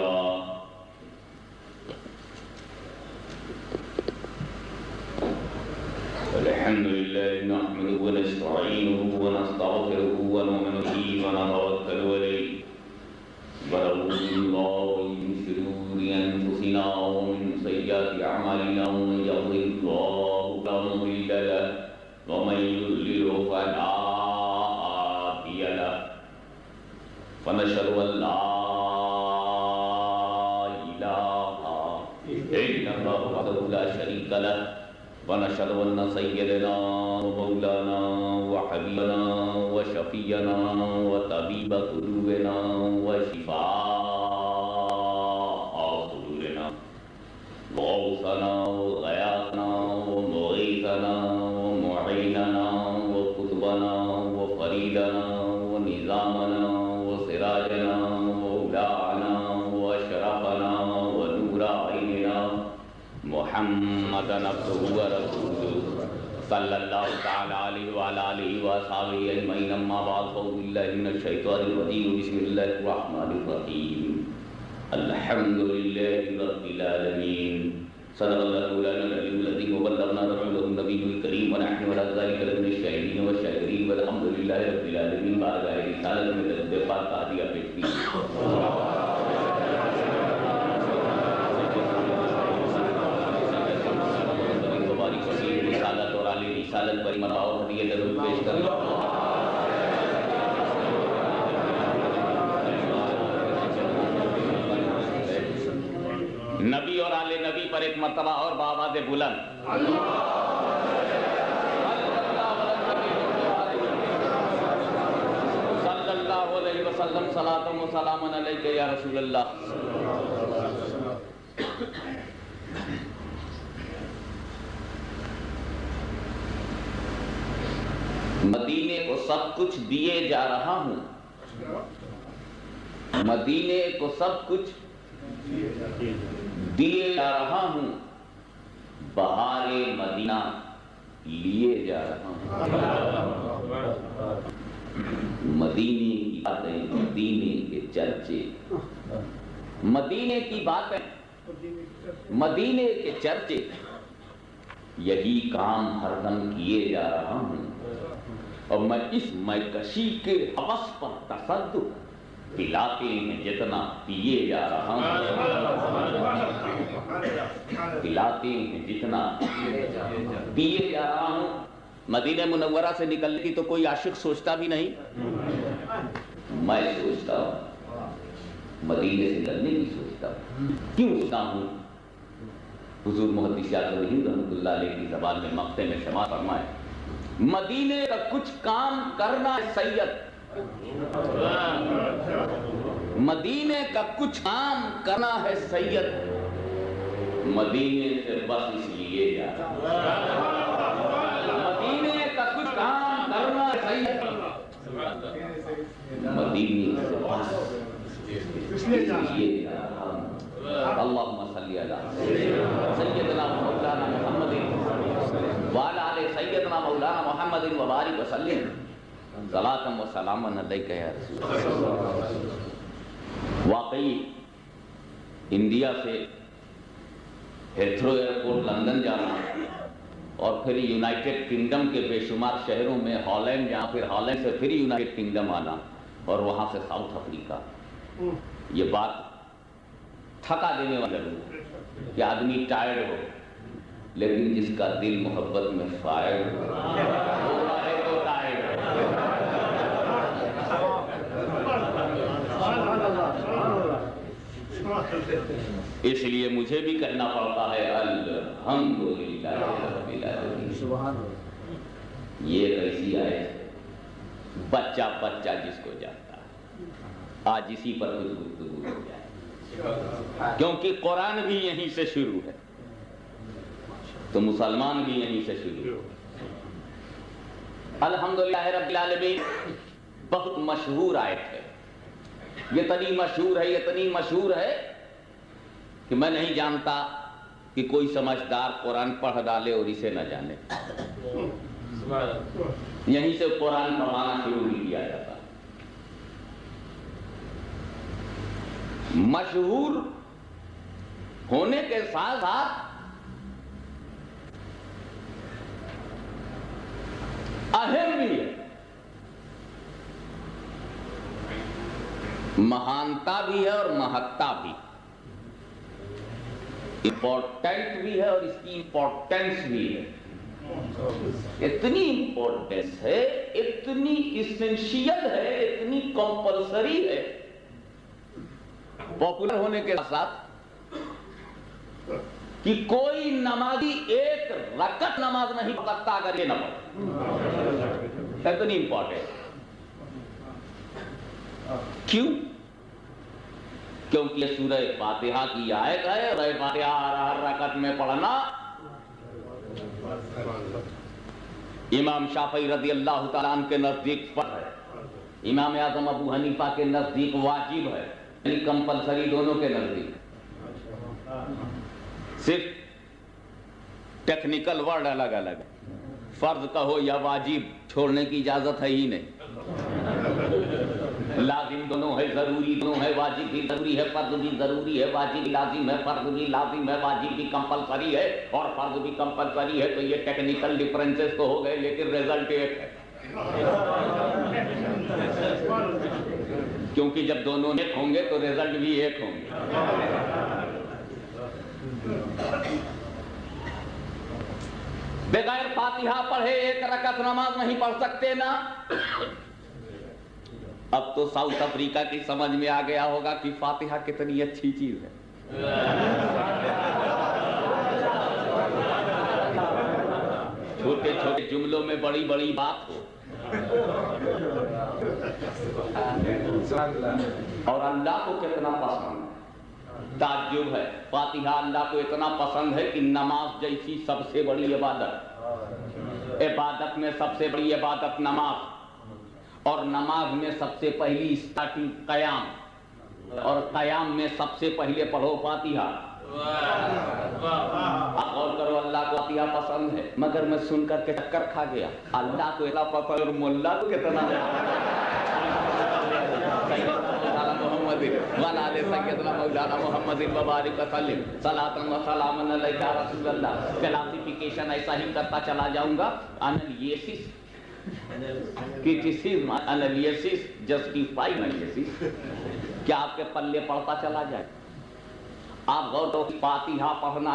لله الحمد لله نحمده ونستعينه ونستغفره ونؤمن به ونتوكل عليه ونعوذ بالله من شرور انفسنا ومن سيئات اعمالنا من يهده الله فلا مضل له ومن يضلل فلا هادي له ونشهد ان لا اله الا الله وحده لا شريك له ونشهد أن سيدنا ومولانا وحبيبنا وشفيعنا وطبيب قلوبنا وشفاء صدورنا وغوثنا وغياثنا ومغيثنا ومعيننا وقطبنا وفريدنا ونظامنا وسراجنا وأولانا وأشرفنا ونور عيننا محمد عبده ورسوله صلی اللہ تعالی علیہ وعلى آلہ وصحبہ اجمعین اما بعد فاعوذ باللہ من الشیطان الرجیم بسم اللہ الرحمن الرحیم الحمد للہ رب العالمین صدق اللہ مولانا العلی العظیم وبلغنا رسولہ النبی الکریم ونحن علی ذلک لمن الشاہدین والشاکرین والحمد للہ رب العالمین بارگاہ رسالت میں درود پاک کا ہدیہ پیش کی رسالت پر ایمان اور ہدیہ درود پیش کرنا نبی اور آل نبی پر ایک مرتبہ اور بآواز بلند صلی اللہ علیہ وسلم صلاۃ و سلام علیک یا رسول اللہ. مدینے کو سب کچھ دیے جا رہا ہوں مدینے کو سب کچھ دیے جا رہا ہوں بہار مدینہ لیے جا رہا ہوں مدینے کی باتیں مدینے کے چرچے مدینے کی باتیں مدینے کے چرچے یہی کام ہر دم کیے جا رہا ہوں اور میں اس میکشی کے حوث پر تصدق پلاتے ہیں جتنا پیے جا رہا ہوں پلاتے ہیں جتنا پیے جا رہا ہوں. مدینہ منورہ سے نکلنے کی تو کوئی عاشق سوچتا بھی نہیں میں سوچتا ہوں مدینے سے نکلنے کی سوچتا ہوں کیوں سوچتا ہوں حضور محدث اعظم ہند رحمۃ اللہ علیہ کی زبان میں مقطع میں شمار فرمائے مدینے کا کچھ کام کرنا ہے سید مدینے کا کچھ کام کرنا ہے سید مدینے سے بس اس لیے جا مدینے کا کچھ کام کرنا ہے سید مدینے سے بس اس لیے جا اللہم صلی علی سیدنا مولانا محمد وعلی آل سیدنا مولانا محمد وبارک وسلم صلاۃ و سلام علیک یا رسول اللہ. واقعی انڈیا سے ہیتھرو ایئرپورٹ لندن جانا اور پھر یونائٹڈ کنگڈم کے بے شمار شہروں میں ہالینڈ جہاں پھر ہالینڈ سے پھر یونائٹڈ کنگڈم آنا اور وہاں سے ساؤتھ افریقہ یہ بات تھکا دینے والا ہے کہ آدمی ٹائرڈ ہو لیکن جس کا دل محبت میں فائر ہو تو ٹائرڈ اس لیے مجھے بھی کہنا پڑتا ہے الحمدللہ رب العالمین. یہ ایسی آیت بچہ بچہ جس کو جانتا ہے آج اسی پر کچھ گفتگو ہو جائے کیونکہ قرآن بھی یہیں سے شروع ہے تو مسلمان بھی یہیں سے شروع ہے. الحمدللہ رب العالمین بہت مشہور آیت ہے یہ اتنی مشہور ہے کہ میں نہیں جانتا کہ کوئی سمجھدار قرآن پڑھ ڈالے اور اسے نہ جانے یہیں سے قرآن پڑھانا شروع ہی کیا جاتا مشہور ہونے کے ساتھ ساتھ اہم بھی ہے، مہانتا بھی ہے اور مہتتا بھی، امپورٹنٹ بھی ہے اور اس کی امپورٹنس بھی ہے۔ اتنی امپورٹنس ہے، اتنی اسینشیل ہے، اتنی کمپلسری ہے پاپولر ہونے کے ساتھ کہ کوئی نمازی ایک رکعت نماز نہیں پڑھ سکتا اگر یہ نہ پڑھے، اتنی امپورٹنٹ۔ کیوں؟ کیونکہ یہ سورہ فاتحہ کی آیت ہے، سورہ فاتحہ ہر رکعت میں پڑھنا امام شافعی رضی اللہ تعالیٰ عنہ کے نزدیک فرض ہے، امام اعظم ابو حنیفہ کے نزدیک واجب ہے، یعنی کمپلسری دونوں کے نزدیک۔ صرف ٹیکنیکل ورڈ الگ الگ ہے، فرض کہو یا واجب، چھوڑنے کی اجازت ہے ہی نہیں۔ لازم دونوں ہے، ضروری دونوں ہے، واجب بھی ضروری ہے، فرض بھی ضروری ہے، واجب بھی لازم ہے، فرض بھی لازم ہے، واجب بھی کمپلسری ہے اور فرض بھی کمپلسری ہے۔ تو یہ ٹیکنیکل ڈفرینسز تو ہو گئے لیکن رزلٹ ایک ہے، کیونکہ جب دونوں ایک ہوں گے تو رزلٹ بھی ایک ہوں گے۔ بغیر فاتحہ پڑھے ایک رکعت نماز نہیں پڑھ سکتے نا۔ اب تو ساؤتھ افریقہ کی سمجھ میں آ گیا ہوگا کہ فاتحہ کتنی اچھی چیز ہے۔ چھوٹے چھوٹے جملوں میں بڑی بڑی بات ہو، اور اللہ کو کتنا پسند ہے۔ تعجب ہے، فاتحہ اللہ کو اتنا پسند ہے کہ نماز جیسی سب سے بڑی عبادت میں سب سے بڑی عبادت نماز، اور نماز میں سب سے پہلی اسٹارٹنگ قیام، اور قیام میں سب سے پہلے پڑھو فاتحہ۔ آپ غور کرو، اللہ کو فاتحہ پسند ہے، مگر میں سن کر کے چکر کھا گیا، اللہ کو اتنا پسند اور ملا کو کتنا کلاسیفیکیشن ایسا ہی کرتا چلا جاؤں گا۔ انالیسس جسٹیفائی انالیسس، کیا آپ کے پلے پڑھتا چلا جائے؟ آپ غور کرو، فاتحہ پڑھنا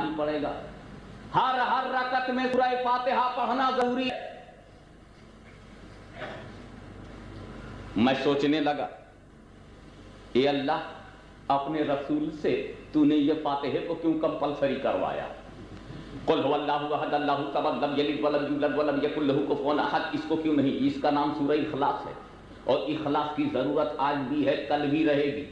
ہی پڑے گا، ہر رکعت میں سورہ فاتحہ پڑھنا ضروری ہے۔ میں سوچنے لگا، اے اللہ، اپنے رسول سے تو نے یہ فاتحہ کو کیوں کمپلسری کروایا؟ قل هو اللہ احد اللہ الصمد لم یلد ولم یولد ولم یکن لہ کفوا احد، اس کو کیوں نہیں؟ اس کا نام سورہ اخلاص ہے، اور اخلاص کی ضرورت آج بھی ہے، کل بھی رہے گی۔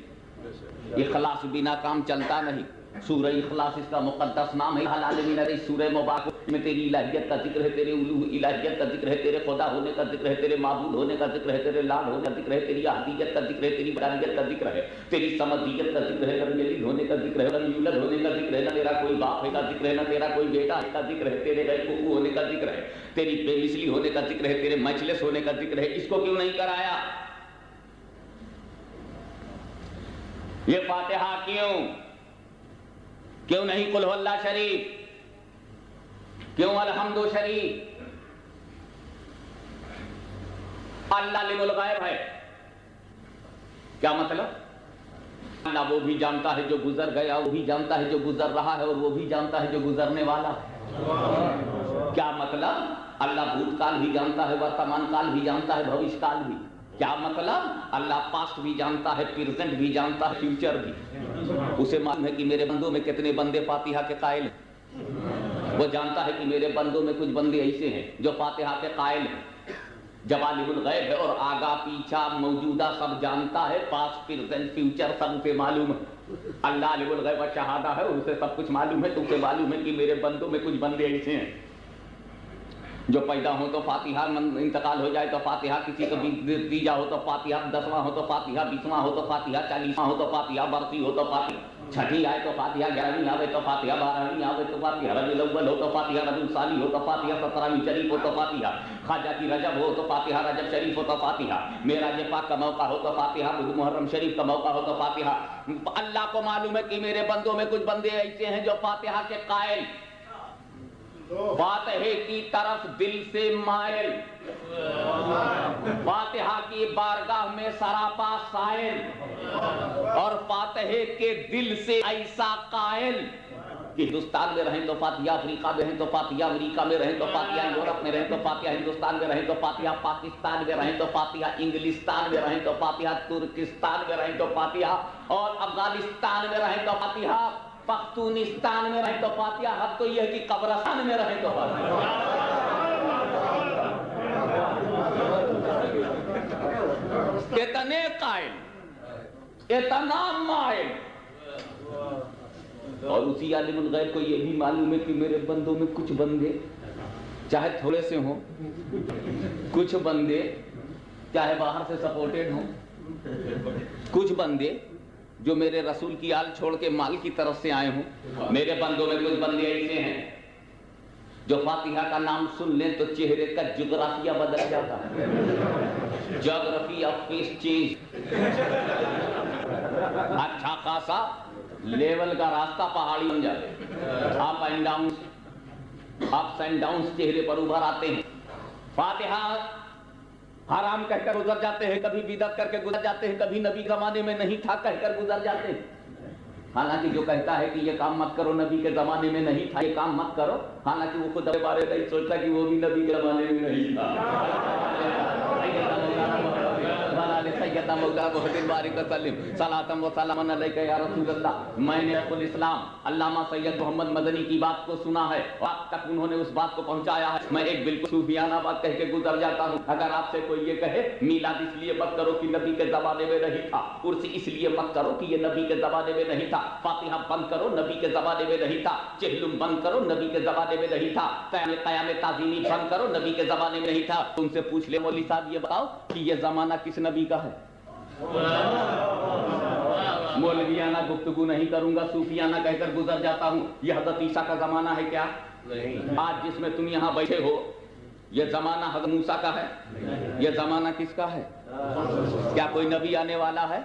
اخلاص بنا کام چلتا نہیں۔ سورہ اخلاص اس کا مقدس نام ہے۔ العالمین، سورہ مبارک میں تیری الہیت کا ذکر ہے، تیرے الہیت کا ذکر ہے، تیرے خدا ہونے کا ذکر ہے، تیرے معبود ہونے کا ذکر ہے، تیرے لال ہونے کا ذکر ہے، تیری احدیت کا ذکر ہے، تیری بدانیت کا ذکر ہے، تیری سمدیت کا ذکر ہے، لم یلد ہونے کا ذکر ہے، لم یولد ہونے کا ذکر ہے، نہ تیرا کوئی باپ ہے کا ذکر ہے، نہ تیرا کوئی بیٹا ہے کا ذکر ہے، تیرے غیر کوکو ہونے کا ذکر ہے، تیری بے مثلی ہونے کا ذکر ہے، تیرے مجلس ہونے کا ذکر ہے۔ اس کو کیوں نہیں کرایا؟ یہ فاتحہ کیوں نہیں قل هو اللہ شریف؟ کیوں الحمد شریف؟ اللہ علم الغیب ہے، کیا مطلب؟ اللہ وہ بھی جانتا ہے جو گزر گیا، وہ بھی جانتا ہے جو گزر رہا ہے، اور وہ بھی جانتا ہے جو گزرنے والا ہے۔ کیا مطلب؟ اللہ بھوت کال بھی جانتا ہے، ورتمان کال بھی جانتا ہے، بھوش کال بھی۔ کیا مطلب؟ اللہ پاسٹ بھی جانتا ہے، پریزنٹ بھی جانتا ہے، فیوچر بھی۔ اسے معلوم ہے کہ میرے بندوں میں کتنے بندے فاتحہ کے قائل ہیں، وہ جانتا ہے کہ میرے بندوں میں کچھ بندے ایسے ہیں جو فاتحہ کے قائل ہیں۔ جب عالم الغیب ہے اور آگا پیچھا موجودہ سب جانتا ہے، پاسٹ پریزنٹ فیوچر سب اسے معلوم ہے۔ اللہ عالم الغیب و شہادہ ہے، اسے سب کچھ معلوم ہے، تو اسے معلوم ہے کہ میرے بندوں میں کچھ بندے ایسے ہیں۔ جو پیدا ہو تو فاتحہ، انتقال ہو جائے تو فاتحہ، کسی کو بیجا ہو تو فاتحہ، 10واں ہو تو فاتحہ، 20واں ہو تو فاتحہ، 40واں ہو تو فاتحہ، برسی ہو تو فاتحہ، 6ٹھی آئے تو فاتحہ، 11ویں آوے تو فاتحہ، 12ویں آوے تو فاتحہ، ربیع الاول ہو تو فاتحہ، ربیع الثانی ہو تو فاتحہ، 17ویں شریف ہو تو فاتحہ، خواجہ کی رجب ہو تو فاتحہ، رجب شریف ہو تو فاتحہ، معراج پاک کا موقع ہو تو فاتحہ، بدھ محرم شریف کا موقع ہو تو فاتحہ۔ اللہ کو معلوم ہے کہ میرے بندوں میں کچھ بندے ایسے ہیں جو فاتحہ کے قائل، فاتحے کی طرف دل سے مائل، فاتحہ کی بارگاہ میں سراپا سائل، اور فاتحے کے دل سے ایسا قائل کہ ہندوستان میں رہیں تو فاتحہ، افریقہ میں رہیں تو فاتحہ، امریکہ میں رہیں تو فاتحہ، یورپ میں رہیں تو فاتحہ، ہندوستان میں رہیں تو فاتحہ، پاکستان میں رہیں تو فاتحہ، انگلستان میں رہیں تو فاتحہ، ترکستان میں رہیں تو فاتحہ، اور افغانستان میں رہیں تو فاتحہ، پختونستان میں رہیں تو فاتحہ، حد تو یہ ہے کہ قبرستان میں رہیں تو فاتحہ۔ اتنے قائل، اتنا مائل، اور اسی عالم الغیب کو یہ بھی معلوم ہے کہ میرے بندوں میں کچھ بندے چاہے تھوڑے سے ہوں، کچھ بندے چاہے باہر سے سپورٹڈ ہوں، کچھ بندے جو میرے رسول کی آل چھوڑ کے مال کی طرف سے آئے ہوں۔ میرے بندوں میں کچھ بندے ایسے ہیں جو فاتحہ کا نام سن لیں تو چہرے کا جغرافیہ بدل جاتا ہے، جغرافی آف فیس چینج، اچھا خاصا لیول کا راستہ پہاڑی بن جاتے، up and Downs, ups and Downs چہرے پر ابھر آتے ہیں۔ فاتحہ حرام کہہ کر گزر جاتے ہیں، کبھی بدعت کر کے گزر جاتے ہیں، کبھی نبی زمانے میں نہیں تھا کہہ کر گزر جاتے ہیں۔ حالانکہ جو کہتا ہے کہ یہ کام مت کرو نبی کے زمانے میں نہیں تھا، یہ کام مت کرو، حالانکہ وہ خود اپنے بارے میں سوچتا کہ وہ بھی نبی کے زمانے میں نہیں تھا۔ سیدنا مولانا محمد بارک وسلم صلاۃ و سلام علیک یا رسول اللہ۔ میں نے شیخ الاسلام علامہ سید محمد مدنی کی بات کو سنا ہے، آپ تک انہوں نے اس بات کو پہنچایا ہے۔ میں ایک بالکل صوفیانہ بات کہہ کے گزر جاتا ہوں۔ اگر آپ سے کوئی یہ کہے میلاد اس لیے مت کرو کہ نبی کے زمانے میں نہیں تھا، عرس اس لیے مت کرو کہ یہ نبی کے زمانے میں نہیں تھا، فاتحہ بند کرو نبی کے زمانے میں نہیں تھا، چہلم بند کرو نبی کے زمانے میں نہیں تھا، قیام تعظیمی بند کرو نبی کے زمانے میں نہیں تھا، تم سے پوچھ لے مولوی صاحب یہ بتاؤ کہ یہ زمانہ کس نبی کا ہے؟ مولویانہ گفتگو نہیں کروں گا، صوفیانہ کہہ کر گزر جاتا ہوں۔ یہ حضرت عیسیٰ کا زمانہ ہے کیا؟ آج جس میں تم یہاں بیٹھے ہو یہ زمانہ حضرت موسیٰ کا ہے؟ یہ زمانہ کس کا ہے؟ کیا کوئی نبی آنے والا ہے؟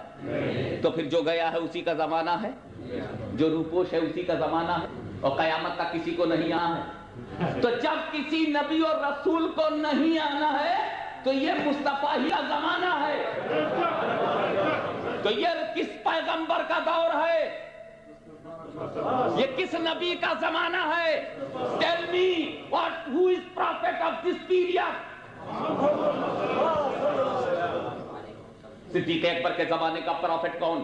تو پھر جو گیا ہے اسی کا زمانہ ہے، جو روپوش ہے اسی کا زمانہ ہے، اور قیامت کا کسی کو نہیں آنا ہے۔ تو جب کسی نبی اور رسول کو نہیں آنا ہے تو یہ مصطفیٰ ہی کا زمانہ ہے، تو یہ کس پیغمبر کا دور ہے؟ یہ کس نبی کا زمانہ ہے؟ Tell me who is prophet of this period؟ صدیق اکبر کے زمانے کا پروفٹ کون؟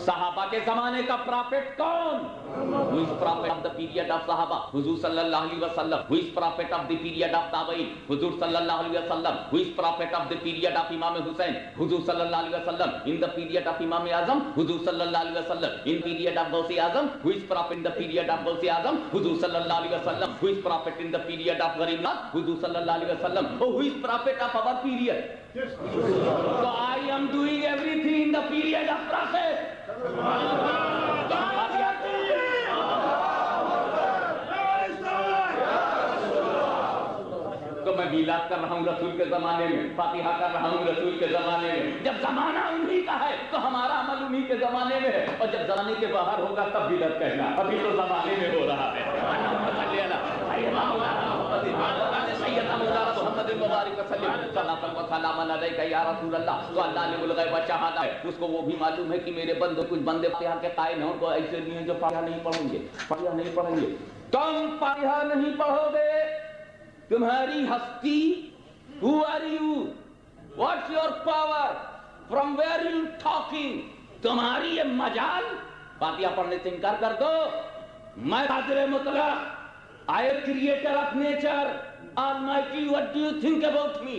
صحابہ کے زمانے کا پرافٹ کون؟ Who is prophet of the period of صحابہ؟ حضور صلی اللہ علیہ وسلم۔ Who is prophet of the period of تابعین؟ حضور صلی اللہ علیہ وسلم۔ Who is prophet of the period of امام حسین؟ حضور صلی اللہ علیہ وسلم۔ In the period of Imam Azam? حضور صلی اللہ علیہ وسلم۔ In period of Ghaus Azam? Who is prophet in the period of غوث اعظم؟ حضور صلی اللہ علیہ وسلم۔ Who is prophet in the period of غریب نواز؟ حضور صلی اللہ علیہ وسلم۔ Oh, who is prophet of our period؟ So I am doing everything in the period of prophet۔ تو میں میلاد کر رہا ہوں رسول کے زمانے میں، فاتحہ کر رہا ہوں رسول کے زمانے میں۔ جب زمانہ انہی کا ہے تو ہمارا عمل انہی کے زمانے میں ہے، اور جب زمانے کے باہر ہوگا تب بدعت کہنا، ابھی تو زمانے میں ہو رہا ہے۔ محمد مبارک وسلم صلاۃ و سلام علیک یا رسول اللہ۔ تو اللہ عالم الغیب و شہادہ ہے، اس کو وہ بھی معلوم ہے کہ میرے بندوں کچھ بندے فاتحہ کے قائل ہیں، ان کو ایسے نہیں ہیں جو فاتحہ نہیں پڑھیں گے، فاتحہ نہیں پڑھیں گے۔ تم فاتحہ نہیں پڑھو گے، تمہاری ہستی، who are you? What's your power? From where you talking? تمہاری یہ مجال، فاتحہ پڑھنے سے انکار کر دو۔ میں قادر مطلق، I am creator of nature, Almighty, what do you think about me?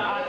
8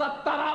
17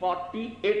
48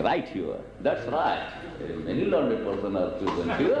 Right here, that's right. Many learned person are present here.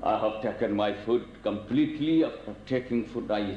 I have taken my food completely. After taking food, I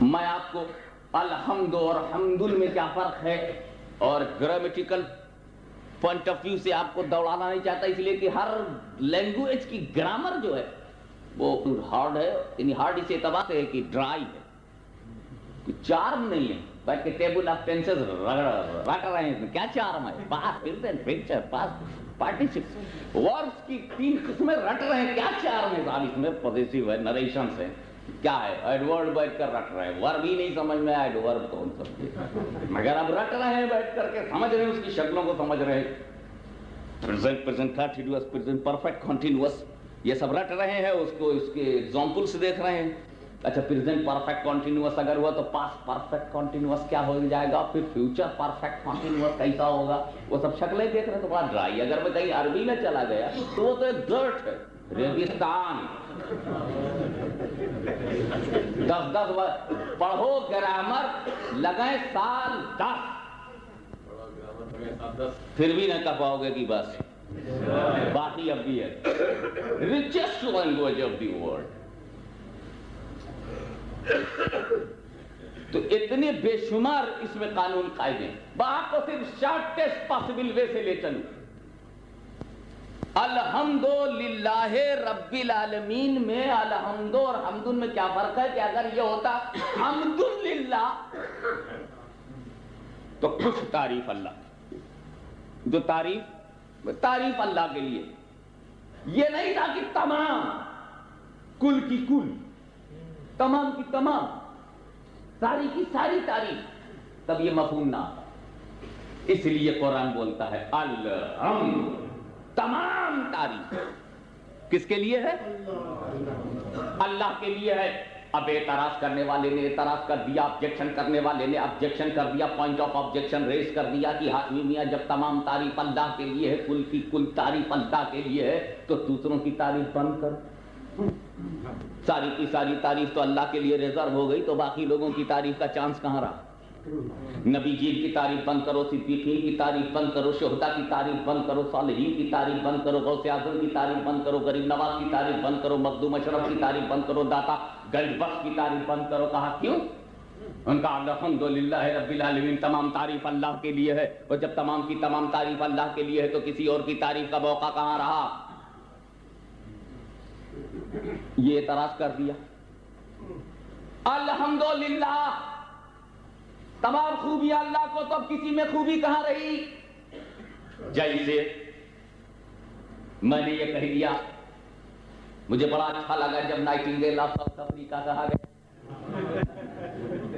میں آپ کو الحمد اور حمدل میں کیا فرق ہے اور گرامیٹیکل پوائنٹ آف ویو سے آپ کو دوڑانا نہیں چاہتا، اس لیے کہ ہر لینگویج کی گرامر جو ہے وہ ہارڈ ہے، یعنی ہارڈ اس اعتبار سے ہے کہ ڈرائی ہے، کوئی چارم نہیں ہے، بیٹھ کے ٹیبل آف ٹینسز رٹ رہے ہیں، کیا چارم ہے؟ Past, present, future, past, participle, verbs کی 3 قسمیں رٹ رہے ہیں، کیا چارم ہے صاحب؟ اس میں پوزیسو ہے، نریشنز ہے، کیا ہے؟ ایڈورب بیٹھ کر رٹ رہے ہیں، ورب ہی نہیں سمجھ میں، ایڈورب کون سمجھے؟ مگر اب رٹ رہے ہیں بیٹھ کر کے، سمجھ رہے ہیں، اس کی شکلوں کو سمجھ رہے ہیں، present, present continuous, present perfect continuous, یہ سب رٹ رہے ہیں، اس کو اس کے ایگزامپلس دیکھ رہے ہیں۔ اچھا پریزنٹ پرفیکٹ کنٹینیوس اگر ہوا تو پاسٹ پرفیکٹ کنٹینیوس کیا ہو جائے گا، پھر فیوچر پرفیکٹ کنٹینیوس کیسا ہوگا، وہ سب شکلیں دیکھ رہے ہیں تو بڑا ڈرائی۔ اگر میں کہیں عربی میں چلا گیا تو وہ تو ایک ڈرٹ ہے، ریگستان۔ 10 پڑھو گرامر، لگائیں سال 10 پھر بھی نہ کہہ پاؤ گے کہ بس باقی اب بھی ہے۔ Richest language of the world, تو اتنے بے شمار اس میں قانون قائد ہیں۔ بات کو صرف شارٹیسٹ پاسبل وے سے لے چلوں، الحمدللہ رب العالمین میں الحمد اور حمد میں کیا فرق ہے کہ اگر یہ ہوتا حمدللہ تو کچھ تعریف اللہ، جو تعریف اللہ کے لیے، یہ نہیں تھا کہ تمام، کل کی کل، تمام کی تمام، ساری کی ساری تعریف، تب یہ مفہوم نہ آتا۔ اس لیے قرآن بولتا ہے الحمد، تمام تعریف کس کے لیے ہے؟ اللہ کے لیے ہے۔ اب اعتراض کرنے والے نے اعتراض کر دیا، آبجیکشن کرنے والے نے آبجیکشن کر دیا، پوائنٹ آف آبجیکشن ریز کر دیا کہ ہاشمی میاں جب تمام تعریف اللہ کے لیے ہے، کل کی کل تعریف اللہ کے لیے ہے، تو دوسروں کی تعریف بند کر، ساری کی ساری تعریف تو اللہ کے لیے ریزرو ہو گئی، تو باقی لوگوں کی تعریف کا چانس کہاں رہا؟ نبی جیل کی تعریف بند کرو، صدیقین کی تعریف بند کرو، شہداء کی تعریف بند کرو، صالحین کی تعریف بند کرو، غوث اعظم کی تعریف بند کرو، غریب نواز کی تعریف بند کرو، مخدوم اشرف کی تعریف بند کرو، داتا گنج بخش کی تعریف بند کرو۔ کہا کیوں؟ ان کا الحمدللہ رب العالمین، تمام تعریف اللہ کے لیے ہے، اور جب تمام کی تمام تعریف اللہ کے لیے ہے تو کسی اور کی تعریف کا موقع کہاں رہا؟ یہ اعتراض کر دیا۔ الحمدللہ تمام خوبیاں اللہ کو، تو اب کسی میں خوبی کہاں رہی؟ جیسے میں نے یہ کہہ دیا، مجھے بڑا اچھا لگا جب نائٹنگیل آف ساؤتھ افریقہ کہا گیا،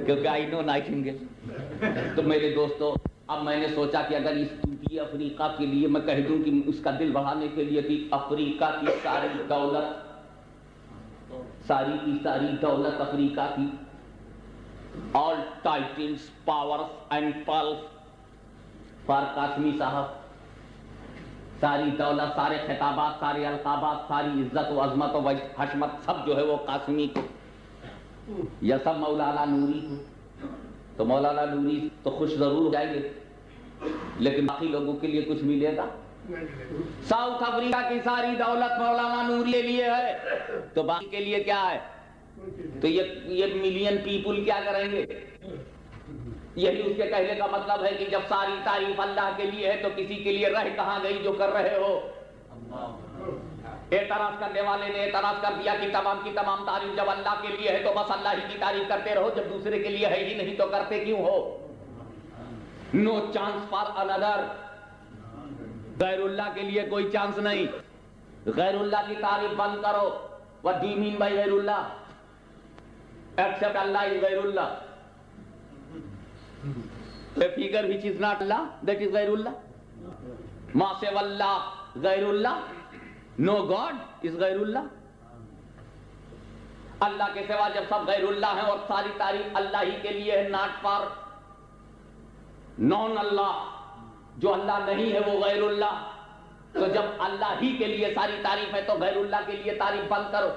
کیونکہ آئی نو نائٹنگیل۔ تو میرے دوستو، اب میں نے سوچا کہ اگر اس ٹوٹی افریقہ کے لیے میں کہہ دوں کہ اس کا دل بڑھانے کے لیے کہ افریقہ کی ساری دولت، ساری کی ساری دولت افریقہ کی، all titles, powers and pearls for Qasmi صاحب، ساری دولت، سارے خطابات، سارے القابات، ساری عزت و عظمت و حشمت سب جو ہے وہ قاسمی کو، یا سب مولانا نوری کو۔ تو مولانا نوری تو خوش ضرور ہو جائیں گے، لیکن باقی لوگوں کے لیے کچھ ملے گا؟ ساؤتھ افریقہ کی ساری دولت مولانا نوری کے لیے ہے، تو باقی کے لیے کیا ہے؟ تو یہ ملین پیپل کیا کریں گے؟ یہی اس کے کہنے کا مطلب ہے کہ جب ساری تعریف اللہ کے لیے ہے تو کسی کے لیے رہ کہاں گئی جو کر رہے ہو؟ اعتراض کرنے والے نے اعتراض کر دیا کہ تمام کی تمام تعریف جب اللہ کے لیے ہے تو بس اللہ ہی کی تعریف کرتے رہو، جب دوسرے کے لیے ہے ہی نہیں تو کرتے کیوں ہو؟ نو چانس فار انادر، غیر اللہ کے لیے کوئی چانس نہیں، غیر اللہ کی تعریف بند کرو۔ What do you mean by غیر اللہ؟ Except Allah is غیر اللہ. A figure which is not Allah, that is غیر اللہ. ما سوى اللہ غیر اللہ. No God is غیر اللہ. اللہ کے سوا جب سب غیر اللہ ہیں اور ساری تعریف اللہ ہی کے لیے ہے، not for non اللہ، جو اللہ نہیں ہے وہ غیر اللہ، تو جب اللہ ہی کے لیے ساری تعریف ہے تو غیر اللہ کے لیے تعریف بند کرو۔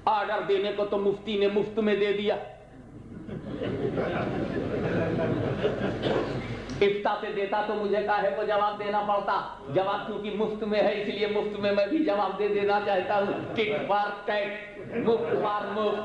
آرڈر دینے کو تو مفتی نے مفت میں دے دیا، افتاء سے دیتا تو مجھے کاہے کو جواب دینا پڑتا، جواب کیونکہ مفت میں ہے اس لیے مفت میں میں بھی جواب دے دینا چاہتا ہوں، ٹک فار ٹیک، مفت فار مفت۔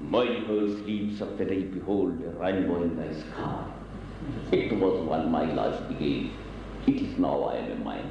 My whole sleeps of the day behold a rainbow in the sky. It was when my life began. It is now I am a mine.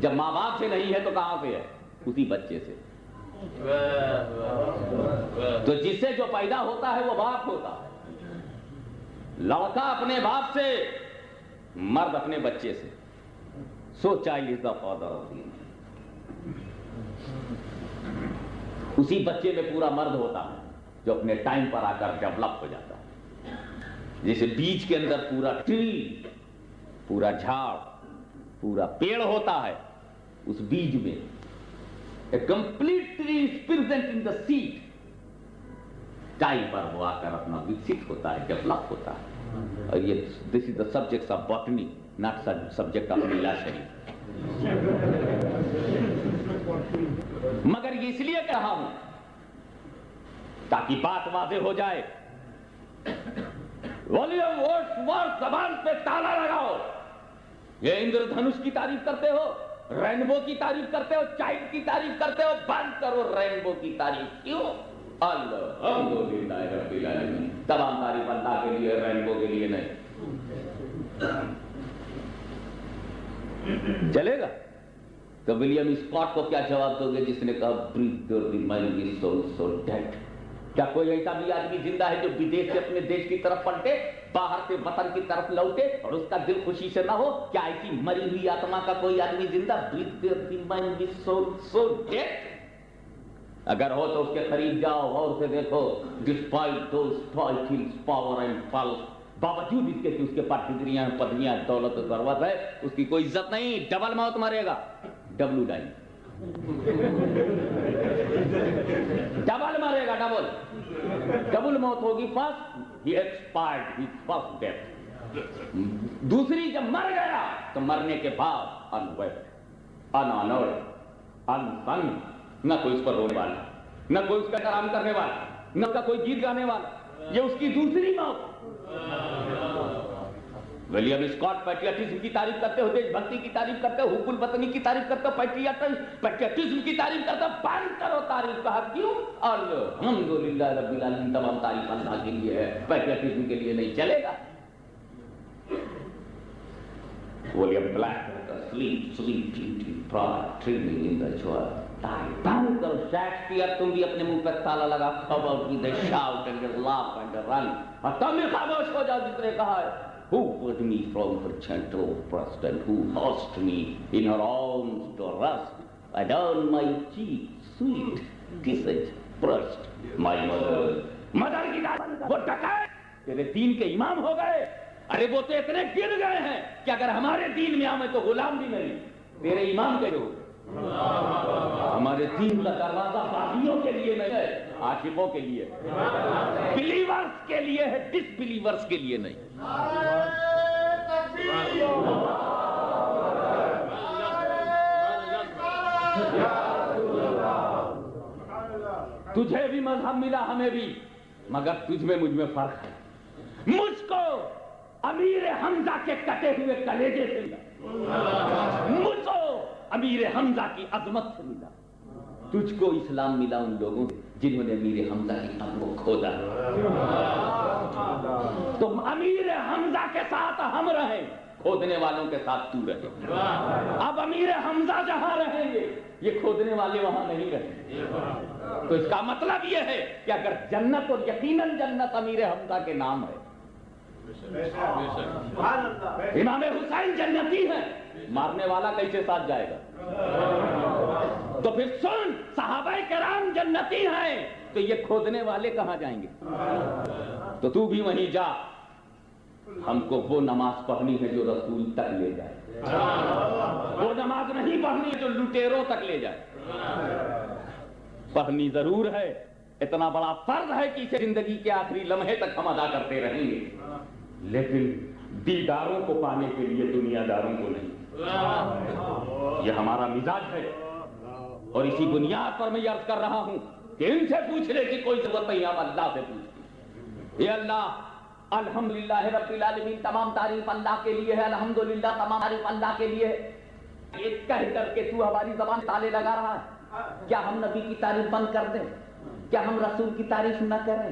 جب ماں باپ سے نہیں ہے تو کہاں سے ہے؟ اسی بچے سے. تو جس سے جو پیدا ہوتا ہے وہ باپ ہوتا ہے. لڑکا اپنے باپ سے، مرد اپنے بچے سے. So child is the father of the. اسی بچے میں پورا مرد ہوتا ہے جو اپنے ٹائم پر آ کر ڈیولپ ہو جاتا ہے. جیسے بیج کے اندر پورا ٹری، پورا جھاڑ، پورا پیڑ ہوتا ہے، اس بیج میں a complete tree is present in the seed. Time پر وہ آ کر اپنا وکست ہوتا ہے، ڈیولپ ہوتا ہے. اور یہ this is the subject of botany, not subject of Mela Sharif. مگر یہ اس لیے کہہ رہا ہوں تاکہ بات واضح ہو جائے. ولیم ورڈسورتھ زبان پہ تالا لگاؤ. یہ اندر دھنش کی تعریف کرتے ہو، رینبو کی تعریف کرتے ہو، چائلڈ کی تعریف کرتے ہو. بند کرو رینبو کی تعریف. کیوں؟ الحمدللہ رب العالمین. تمام تعریف اللہ کے لیے، رینبو کے لیے نہیں. چلے گا؟ تو ولیم اسکاٹ کو کیا جواب دو گے جس نے کہا breathe your mind is so dead؟ کیا کوئی ایسا بھی آدمی زندہ ہے جو بدیش سے اپنے دیش کی طرف پلٹے، باہر سے وطن کی طرف لوٹے اور اس کا دل خوشی سے نہ ہو؟ کیا ایسی مری ہوئی آتما کا کوئی آدمی زندہ؟ breathe your mind is so dead. اگر ہو تو اس کے قریب جاؤ اور اسے دیکھو. despite those titles, power and pulse، باوجود اس کے کہ اس کے پاس ڈگریاں، پدویاں، دولت و ثروت ہے، اس کی کوئی عزت نہیں. ڈبل موت مرے گا. ڈبلو ڈائی، ڈبل مرے گا. ڈبل موت ہوگی. فرسٹ ہی ایکسپائرڈ، ہز فرسٹ ڈیتھ. دوسری جب مر گیا تو مرنے کے بعد انویلڈ، انآنرڈ، انسن. نہ کوئی اس پر رونے والا، نہ کوئی اس کا کرام کرنے والا، نہ اس کا کوئی گیت گانے والا. یہ اس کی دوسری موت. ولیم اسکاٹ پیٹریاٹزم کی تعریف کرتے ہو، دیش بھکتی کی تعریف کرتے ہو، حب الوطنی کی تعریف کرتے ہو، پیٹریاٹزم کی تعریف کرتے ہو. بند کرو تعریف. کہا کیوں؟ الحمدللہ رب العالمین. تمام تعریف اللہ کے لیے ہے، پیٹریاٹزم کے لیے نہیں. چلے گا؟ William Blake sleep, pride, dreaming in the joy. بند کرو. شیکسپیئر تم بھی اپنے منہ پر تالا لگا. خبر کی they shout and they laugh and they run. اور تم بھی خاموش ہو جاؤ جس نے کہا ہے who put me from her gentle breast and who husked me in her arms to rest, adorn my cheek sweet kisses brushed my mother. Mother کی وہ ڈکیت تیرے دین کے امام ہو گئے. ارے وہ تو اتنے گر گئے ہیں کہ اگر ہمارے دین میں آمیں تو غلام بھی نہیں. تیرے امام کیسے ہو؟ ہمارے دین کا دروازہ باغیوں کے لیے نہیں ہے، عاشقوں کے لیے، بلیورز کے لیے ہے، ڈس بلیورز کے لیے نہیں. تجھے بھی مذہب ملا، ہمیں بھی، مگر تجھ میں مجھ میں فرق ہے. مجھ کو امیر حمزہ کے کٹے ہوئے کلیجے سے ملا، مجھ کو امیر حمزہ کی عظمت سے ملا. تجھ کو اسلام ملا ان لوگوں سے جنہوں نے امیر حمزہ کی قدر کو کھودا. تم امیر حمزہ کے ساتھ ہم رہیں، کھودنے والوں کے ساتھ تو رہے. اب امیر حمزہ جہاں رہیں گے یہ کھودنے والے وہاں نہیں رہیں. تو اس کا مطلب یہ ہے کہ اگر جنت، اور یقیناً جنت امیر حمزہ کے نام ہے. امام حسین جنتی ہے، مارنے والا کیسے ساتھ جائے گا؟ تو پھر سن، صحابہ کرام جنتی ہیں تو یہ کھودنے والے کہاں جائیں گے؟ تو تو بھی وہیں جا. ہم کو وہ نماز پڑھنی ہے جو رسول تک لے جائے، وہ نماز نہیں پڑھنی جو لٹیروں تک لے جائے. پڑھنی ضرور ہے، اتنا بڑا فرض ہے کہ اسے زندگی کے آخری لمحے تک ہم ادا کرتے رہیں گے، لیکن دیداروں کو پانے کے لیے دنیا داروں کو نہیں. یہ ہمارا مزاج ہے، اور اسی بنیاد پر میں یہ عرض کر رہا ہوں کہ ان سے پوچھنے کی کوئی ضرورت نہیں، ہم اللہ سے پوچھتے. اے اللہ، الحمدللہ رب العالمین، تمام تعریف اللہ کے لیے ہے. الحمدللہ، تمام تعریف اللہ کے لیے ہے. یہ کہہ کر کے تو ہماری زبان تالے لگا رہا ہے. کیا ہم نبی کی تعریف بند کر دیں؟ کیا ہم رسول کی تعریف نہ کریں؟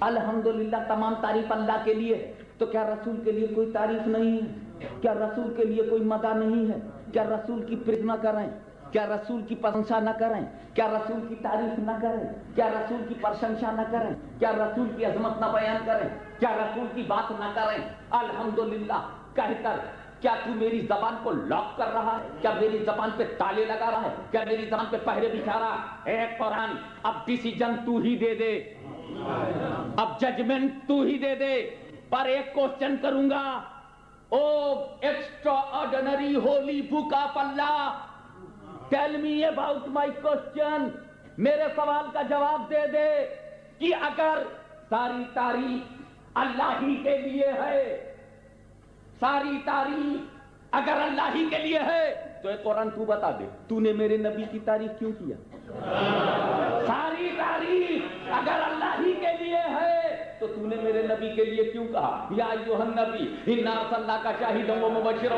الحمدللہ، تمام تعریف اللہ کے لیے، تو کیا رسول کے لیے کوئی تعریف نہیں ہے؟ کیا رسول کے لیے کوئی مدح نہیں ہے؟ کیا رسول کی پریز نہ کریں؟ کیا رسول کی پرشنسا نہ کریں؟ کیا رسول کی تعریف نہ کریں؟ کیا رسول کی پرشنسا نہ کریں؟ کیا رسول کی عظمت نہ بیان کریں؟ کیا رسول کی بات نہ کریں؟ الحمدللہ کہہ کر کیا تو میری زبان کو لاک کر رہا ہے؟ کیا میری زبان پہ تالے لگا رہا ہے؟ کیا میری زبان پہ پہرے بچھا رہا ہے؟ اے قرآن، اب ڈیسیجن تو ہی دے دے، اب ججمنٹ تو ہی دے دے، پر ایک کوسچن کروں گا. O extraordinary holy book of Allah, tell me about my question. میرے سوال کا جواب دے دے کہ اگر ساری تعریف اللہ ہی کے لیے ہے، ساری تعریف اگر اللہ ہی کے لیے ہے تو ایک قرآن تو بتا دے تو نے میرے نبی کی تعریف کیوں کیا؟ ساری تعریف اگر اللہ ہی کے لیے ہے تو تو نے میرے نبی کے لیے کیوں کہا یا ایھا النبی انا ارسلناک شاہدا ومبشرا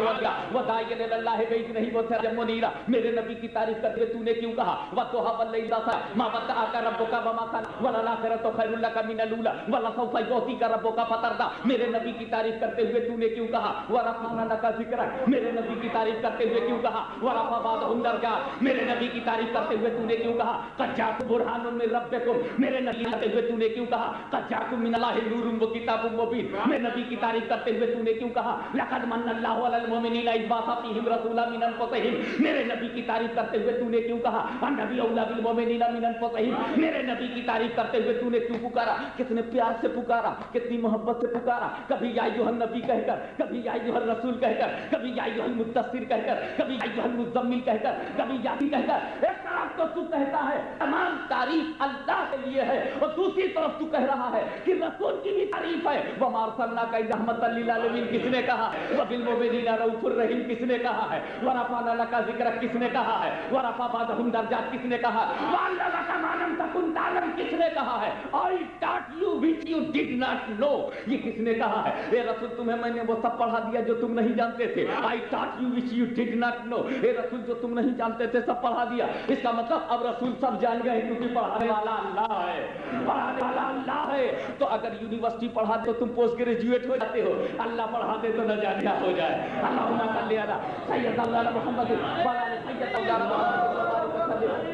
وداعیا الی اللہ باذنہ وسراجا منیرا. میرے نبی کی تعریف کرتے تو نے کیوں کہا وضحیٰ واللیل اذا سجى ما ودعک ربک وما قلى وللآخرۃ خیر لک من الاولی ولسوف یعطیک ربک فترضی. میرے نبی کی تعریف کرتے ہوئے تو نے کیوں کہا ورفعنا لک ذکرک. میرے نبی کی تعریف کرتے ہوئے کیوں کہا ورفع بعضهم درجات. میرے نبی کی تعریف کرتے ہوئے تو نے کیوں کہا قد جاءکم برہان من ربکم. میرے نبی کرتے ہوئے تو نے کیوں کہا قد جاءکم من اللہ نور وکتاب مبین. میرے نبی کی تعریف کرتے ہوئے تو نے کیوں کہا لقد من اللہ علی المؤمنین اذ بعث فیہم رسولا من انفسہم. میرے نبی کی تعریف کرتے ہوئے تو نے کیوں کہا النبی اولی بالمؤمنین من انفسہم. میرے نبی کی تعریف کرتے ہوئے تو نے کیوں پکارا؟ کتنے پیار سے پکارا، کتنی محبت سے پکارا. کبھی یا ایھا النبی کہہ کر، کبھی یا ایھا الرسول کہہ کر، کبھی یا ایھا المدثر کہہ کر، کبھی یا ایھا المزمل کہہ کر، کبھی یا کہہ کر. ایک طرف تو تو کہتا ہے تمام تعریف اللہ کے لیے ہے اور دوسری طرف تو کہہ رہا ہے کہ رسول کی بھی تعریف ہے. وما ارسلناک الا رحمۃ للعالمین کس نے کہا ہے؟ وبالمؤمنین رؤوف الرحیم کس نے کہا ہے؟ ورفعنا لک ذکرک کس نے کہا ہے؟ ورفع بعضهم درجات کس نے کہا ہے؟ وعلمک ما لم تکن تعلم کس نے کہا ہے؟ I taught you which you did not know یہ کس نے کہا ہے؟ اے رسول تمہیں میں نے وہ سب پڑھا دیا جو تم نہیں جانتے تھے. I taught you which you did not know. اے رسول جو تم نہیں جانتے تھے سب پڑھا دیا. اس کا مطلب اب رسول سب جان گئے کیونکہ پڑھانے والا اللہ ہے، پڑھانے والا اللہ ہے. تو اگر یونیورسٹی پڑھا تو تم پوسٹ گریجویٹ ہو جاتے ہو، اللہ پڑھا دے تو نہ جانے ہو جائے. اللہم صلی علی سیدنا محمد وعلی سیدنا محمد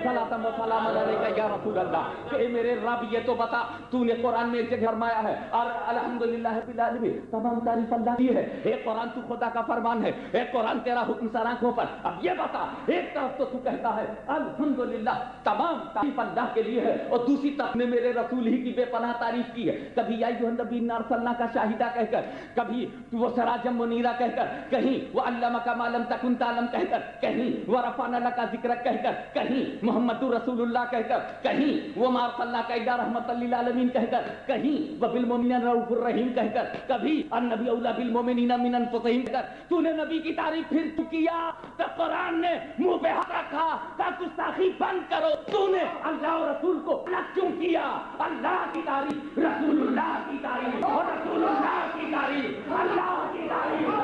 صلاۃ و سلام علیک یا رسول اللہ. کہ میرے رب یہ تو بتا تو نے قرآن میں ایک جگہ فرمایا ہے اور الحمدللہ رب العالمین تمام تعریف اللہ کی ہے. ایک قرآن تو خدا کا فرمان ہے، ایک قرآن تیرا حکم سر آنکھوں پر. اب یہ بتا ایک طرف تو کہتا ہے الحمدللہ تمام تعریف اللہ کے لیے ہے اور دوسری طرف نے میرے رسول ہی کی بے پناہ تعریف کی ہے. کبھی یا ایھا النبی انا ارسلناک شاہدا کہہ کر، کبھی وہ سراجا منیرا کہہ کر، کہیں وعلمک ما لم تکن تعلم کہہ کر، کہیں ورفعنا لک ذکرک کہہ کر، کہیں محمد رسول اللہ کہہ کر، کہیں وما ارسلناک الا رحمۃ للعالمین کہہ کر، کہیں وبالمؤمنین رؤوف الرحیم کہہ کر، کبھی النبی اولی بالمؤمنین من انفسہم کہہ کر. تو نے نبی کی تعریف پھر تو کیا تو قرآن نے منہ پہ ہاتھ رکھا کہ گستاخی بند کرو. تو نے اللہ اور رسول کو الگ کیوں کیا؟ اللہ کی تعریف، رسول اللہ کی تعریف اور رسول اللہ کی تعریف، اللہ کی تعریف.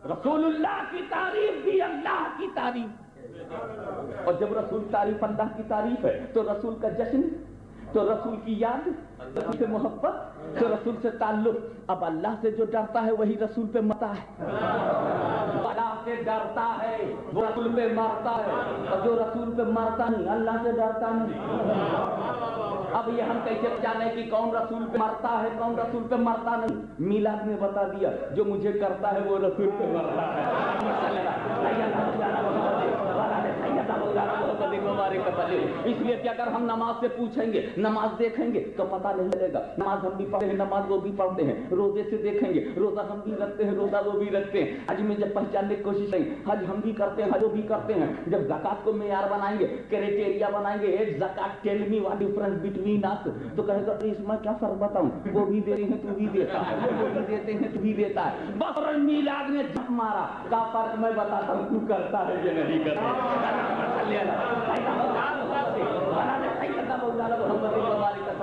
رسول اللہ کی تعریف بھی اللہ کی تعریف. اور جب رسول تعریف اللہ کی تعریف ہے تو رسول کا جشن، تو رسول کی یاد، رسول سے محبت، تو رسول سے تعلق. اب اللہ سے جو ڈرتا ہے وہی رسول پہ مرتا ہے، اللہ سے ڈرتا ہے وہ رسول پہ مرتا ہے، اور جو رسول پہ مرتا نہیں اللہ سے ڈرتا نہیں. اب یہ ہم کیسے جانے کہ کون رسول پہ مرتا ہے کون رسول پہ مرتا نہیں؟ میلاد نے بتا دیا جو مجھے کرتا ہے وہ رسول پہ مرتا ہے. اس لیے کہ اگر ہم نماز سے پوچھیں گے، نماز دیکھیں گے تو پتہ نہیں چلے گا. نماز ہم بھی پڑھتے ہیں، نماز وہ بھی پڑھتے ہیں. روزے سے دیکھیں گے، روزہ ہم بھی رکھتے ہیں، روزہ وہ بھی رکھتے ہیں. حج میں جب پہچاننے کی کوشش کریں، حج ہم بھی کرتے ہیں، حج وہ بھی کرتے ہیں. جب زکات کو معیار بنائیں گے، کرائٹیریا بنائیں گے، ایک زکات tell me what difference between اس، تو کہے گا اس میں کیا فرق بتاؤں، وہ بھی دے رہے ہیں تو بھی دیتا ہے، وہ بھی دیتے ہیں تو بھی دیتا ہے. بس میلاد نے جھپ مارا کا فرق میں بتاتا ہوں، تو کرتا ہے یہ نہیں کرتا.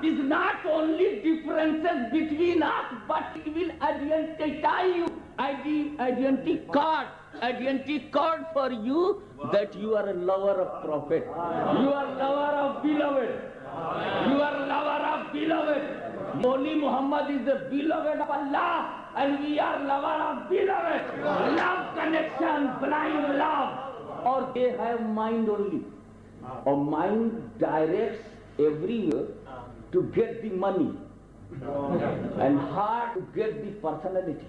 is not only differences between us, but it will identify you, identity card for you that you are a lover of Prophet, you are lover of beloved, you are lover of beloved. Holy Muhammad is the beloved of Allah, and we are lover of beloved. Love connection, blind love. Or they have mind only. Or mind directs everywhere to get the money, and heart to get the personality.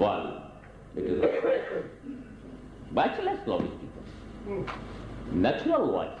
Well, it is bachelor's loud speaker, natural voice,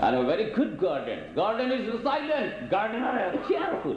And a very good garden. Garden is silent. Gardener is cheerful.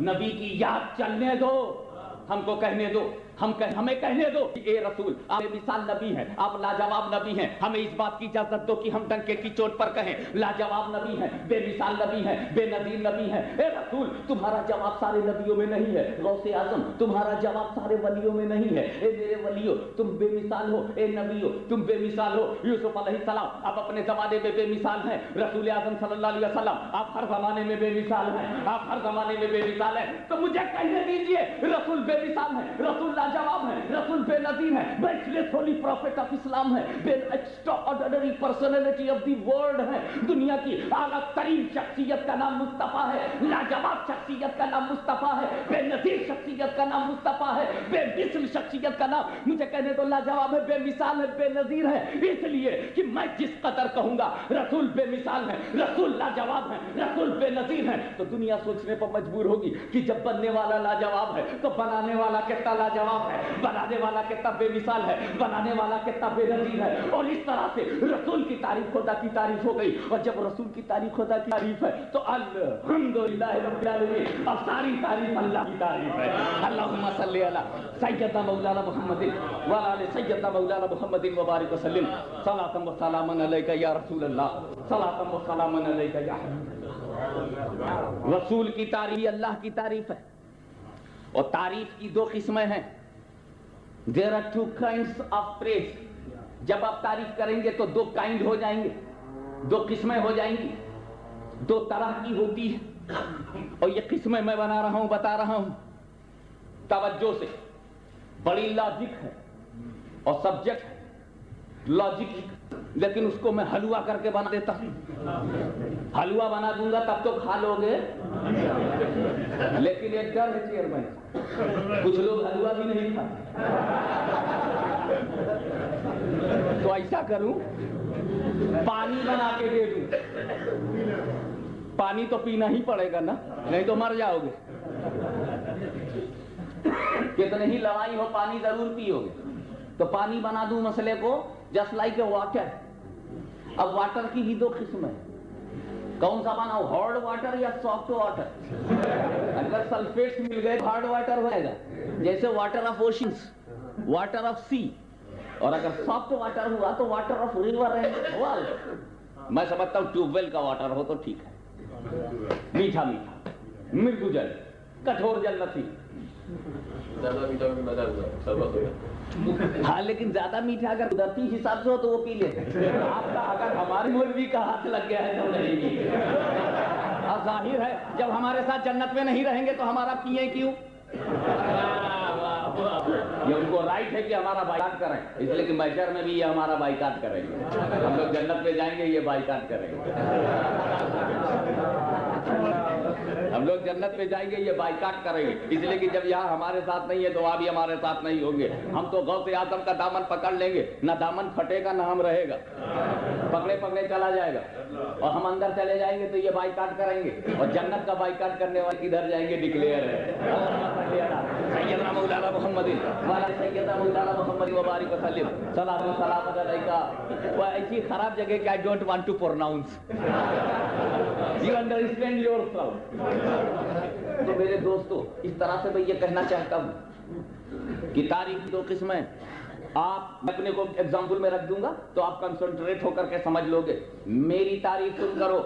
نبی کی یاد چلنے دو، ہم کو کہنے دو، ہمیں کہنے دو کہ اے رسول آپ بے مثال نبی ہیں، آپ لاجواب نبی ہیں، ہمیں اس بات کی اجازت دو کہ ہم ڈنکے کی چوٹ پر کہیں لاجواب نبی ہیں، بے مثال نبی ہیں، بے نظیر نبی ہیں۔ اے رسول تمہارا جواب سارے نبیوں میں نہیں ہے، غوث اعظم تمہارا جواب سارے ولیوں میں نہیں ہے۔ اے میرے ولیوں تم بے مثال ہو، اے نبیوں تم بے مثال ہو۔ یوسف علیہ السلام آپ اپنے زمانے میں بے مثال ہیں، رسول اعظم صلی اللہ علیہ وسلم آپ ہر زمانے میں بے مثال ہیں، آپ ہر زمانے میں بے مثال ہیں۔ تو مجھے کہنے دیجئے رسول بے مثال ہیں، رسول لاجواب ہیں، رسول بے نظیر ہیں، بیچلس ہولی پروفیٹ آف اسلام ہے، بے extra ordinary personality of the world ہے، دنیا کی اعلیٰ ترین شخصیت کا نام مصطفیٰ ہے، لاجواب شخصیت کا نام مصطفیٰ ہے، بے نظیر شخصیت کا نام مصطفیٰ ہے، بے مثل شخصیت کا نام مجھے کہنے تو لاجواب ہے، بے مثال ہے، بے نظیر ہے۔ اس لیے کہ میں جس قدر کہوں گا رسول بے مثال ہے، رسول لاجواب ہے، رسول بے نظیر ہے، تو دنیا سوچنے پر مجبور ہوگی کہ جب بننے والا لاجواب ہے تو بنانے والا کتنا لاجواب ہے، بنانے والا کتنا بے مثال ہے، بنانے والا کتنا بے نظیر ہے۔ اور اس طرح سے رسول کی تعریف خدا کی تعریف ہو گئی، اور جب رسول کی تعریف خدا کی تعریف ہے تو الحمدللہ رب العالمین، اب ساری تعریف اللہ کی تعریف ہے۔ اللہم صلی علی سیدنا مولانا محمد وعلی آل سیدنا مولانا محمد وبارک وسلم، صلاۃ و سلام علیک یا رسول اللہ، صلاۃ و سلام علیک یا رسول کی تعریف اللہ کی تعریف ہے۔ اور تعریف کی دو قسمیں ہیں، there are two kinds of praise۔ جب آپ تعریف کریں گے تو دو کائنڈ ہو جائیں گے، دو قسمیں ہو جائیں گی، دو طرح کی ہوتی ہے، اور یہ قسمیں میں بنا رہا ہوں، بتا رہا ہوں توجہ سے۔ بڑی لاجک ہے اور سبجیکٹ ہے، لاجک، لیکن اس کو میں حلوہ کر کے بنا دیتا ہوں۔ حلوہ بنا دوں گا تب تو کھا لو گے، لیکن ایک ڈر ہے چیئرمین، کچھ لوگ حلوہ بھی نہیں کھاتے، تو ایسا کروں پانی بنا کے دے دوں۔ پانی تو پینا ہی پڑے گا نا، نہیں تو مر جاؤ گے، کتنے ہی لڑائی ہو پانی ضرور پیو گے۔ تو پانی بنا دوں مسئلے کو جسٹ لائک اے واٹر۔ اب واٹر کی بھی دو قسم ہے، کون سا بناؤ، ہارڈ واٹر یا سافٹ واٹر؟ اگر سلفیٹس مل گئے ہارڈ واٹر ہوئے گا، جیسے water of oceans, water of sea, اور اگر سافٹ واٹر ہوا تو water of river and well. میں سمجھتا ہوں ٹیوب ویل کا واٹر ہو تو ٹھیک ہے، میٹھا میٹھا، مردو جل، کٹھور جل نصیب۔ ہاں لیکن زیادہ میٹھا اگر قدرتی حساب سے ہو تو وہ پی لیتے، آپ کا اگر ہماری مرضی کا ہاتھ لگ گیا ہے تو نہیں پیتے۔ اب ظاہر ہے جب ہمارے ساتھ جنت میں نہیں رہیں گے تو ہمارا پیئیں کیوں؟ یہ ان کو رائٹ ہے کہ ہمارا بائیکاٹ کریں، اس لیے کہ میچر میں بھی یہ ہمارا بائیکاٹ کریں گے، ہم لوگ جنت میں جائیں گے یہ بائیکاٹ کریں گے، ہم لوگ جنت میں جائیں گے یہ بائیکاٹ کریں گے، اس لیے کہ جب یہاں ہمارے ساتھ نہیں ہے تو وہاں بھی ہمارے ساتھ نہیں ہوں گے۔ ہم تو غوث اعظم کا دامن پکڑ لیں گے، نہ دامن پھٹے گا نہ ہم رہے گا، پکڑے پکڑے چلا جائے گا، اور ہم اندر چلے جائیں گے تو یہ بائیکاٹ کریں گے، اور جنت کا بائیکاٹ کرنے والے کدھر جائیں گے؟ ڈکلیئر ہے سیدنا مولانا محمد وعلی سیدنا مولانا محمد وبارک وسلم، صلاۃ و سلام علیک۔ وہ ایسی خراب جگہ کہ I don't want to pronounce، you understand yourself۔ تو میرے دوستو اس طرح سے میں یہ کہنا چاہتا ہوں کہ تعریف دو قسمیں، آپ اپنے کو ایگزامپل میں رکھ دوں گا تو آپ کنسنٹریٹ ہو کر کے سمجھ لو گے۔ میری تعریف تم کرو،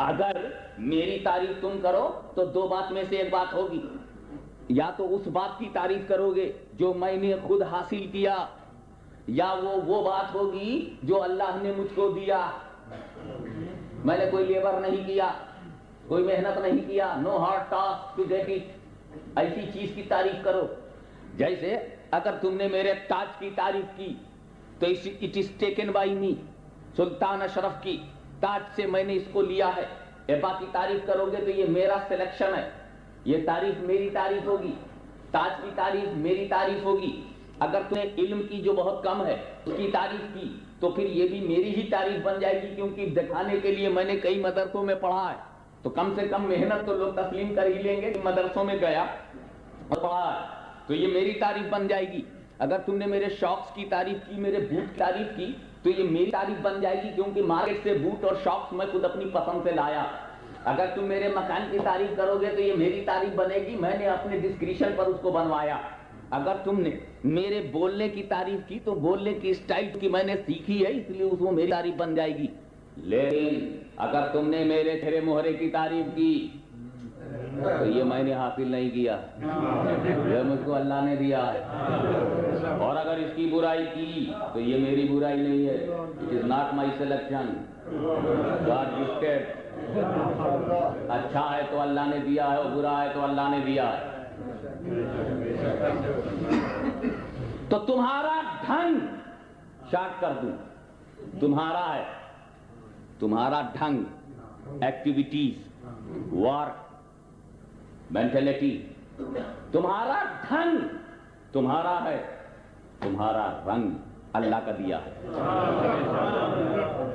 اگر میری تعریف تم کرو تو دو بات میں سے ایک بات ہوگی، یا تو اس بات کی تعریف کرو گے جو میں نے خود حاصل کیا، یا وہ بات ہوگی جو اللہ نے مجھ کو دیا۔ میں نے کوئی لیبر نہیں کیا، کوئی محنت نہیں کیا، no hard task to get it, ایسی چیز کی تعریف کرو۔ جیسے اگر تم نے میرے تاج کی تعریف کی تو it is taken by me, Sultan Ashraf کی تاج سے میں نے اس کو لیا ہے۔ ایبا کی تعریف کرو گے تو یہ میرا سلیکشن ہے، یہ تعریف میری تعریف ہوگی، تاج کی تعریف میری تعریف ہوگی۔ اگر تم نے علم کی جو بہت کم ہے اس کی تعریف کی تو پھر یہ بھی میری ہی تعریف بن جائے گی، کیونکہ دکھانے کے لیے میں نے کئی مدرسوں میں پڑھا ہے، تو کم سے کم محنت تو لوگ تسلیم کر ہی لیں گے کہ مدرسوں میں گیا اور پڑھا ہے، تو یہ میری تعریف بن جائے گی۔ اگر تم نے میرے شاکس کی تعریف کی، میرے بوٹ کی تعریف کی تو یہ میری تعریف بن جائے گی، کیونکہ مارکیٹ سے بوٹ اور شاکس میں خود اپنی پسند سے لایا، اگر تم میرے مکان کی تعریف کرو گے تو یہ میری تعریف بنے گی، میں نے اپنے ڈسکریشن پر اس کو بنوایا۔ اگر تم نے میرے بولنے کی تعریف کی تو بولنے کی اسٹائل کی میں نے سیکھی ہے، اس لیے اس میں میری تعریف بن جائے گی۔ لیکن اگر تم نے میرے چہرے مہرے کی تعریف کی تو یہ میں نے حاصل نہیں کیا، یہ مجھ کو اللہ نے دیا ہے۔ اور اگر اس کی برائی کی تو یہ میری برائی نہیں ہے، it is not my selection, God gifted. اچھا ہے تو اللہ نے دیا ہے اور برا ہے تو اللہ نے دیا ہے۔ تو تمہارا ڈھنگ شارٹ کر دوں، تمہارا ہے، تمہارا ڈھنگ، ایکٹیویٹیز، ورک، مینٹلٹی، تمہارا ڈھنگ تمہارا ہے، تمہارا رنگ اللہ کا دیا ہے۔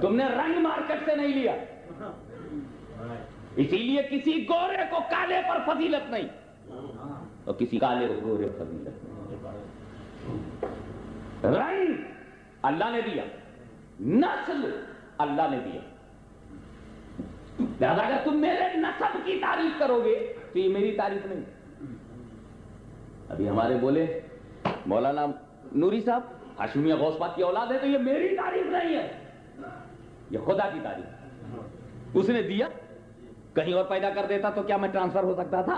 تم نے رنگ مارکیٹ سے نہیں لیا، اسی لیے کسی گورے کو کالے پر فضیلت نہیں اور کسی کالے کو گورے پر فضیلت نہیں۔ رنگ اللہ نے دیا، نسل اللہ نے دیا، لہذا اگر تم میرے نسب کی تعریف کرو گے تو یہ میری تعریف نہیں۔ ابھی ہمارے بولے مولانا نوری صاحب ہاشمیہ غوث پاک کی اولاد ہے تو یہ میری تعریف نہیں ہے، یہ خدا کی تعریف۔ اس نے دیا، کہیں اور پیدا کر دیتا تو کیا میں ٹرانسفر ہو سکتا تھا؟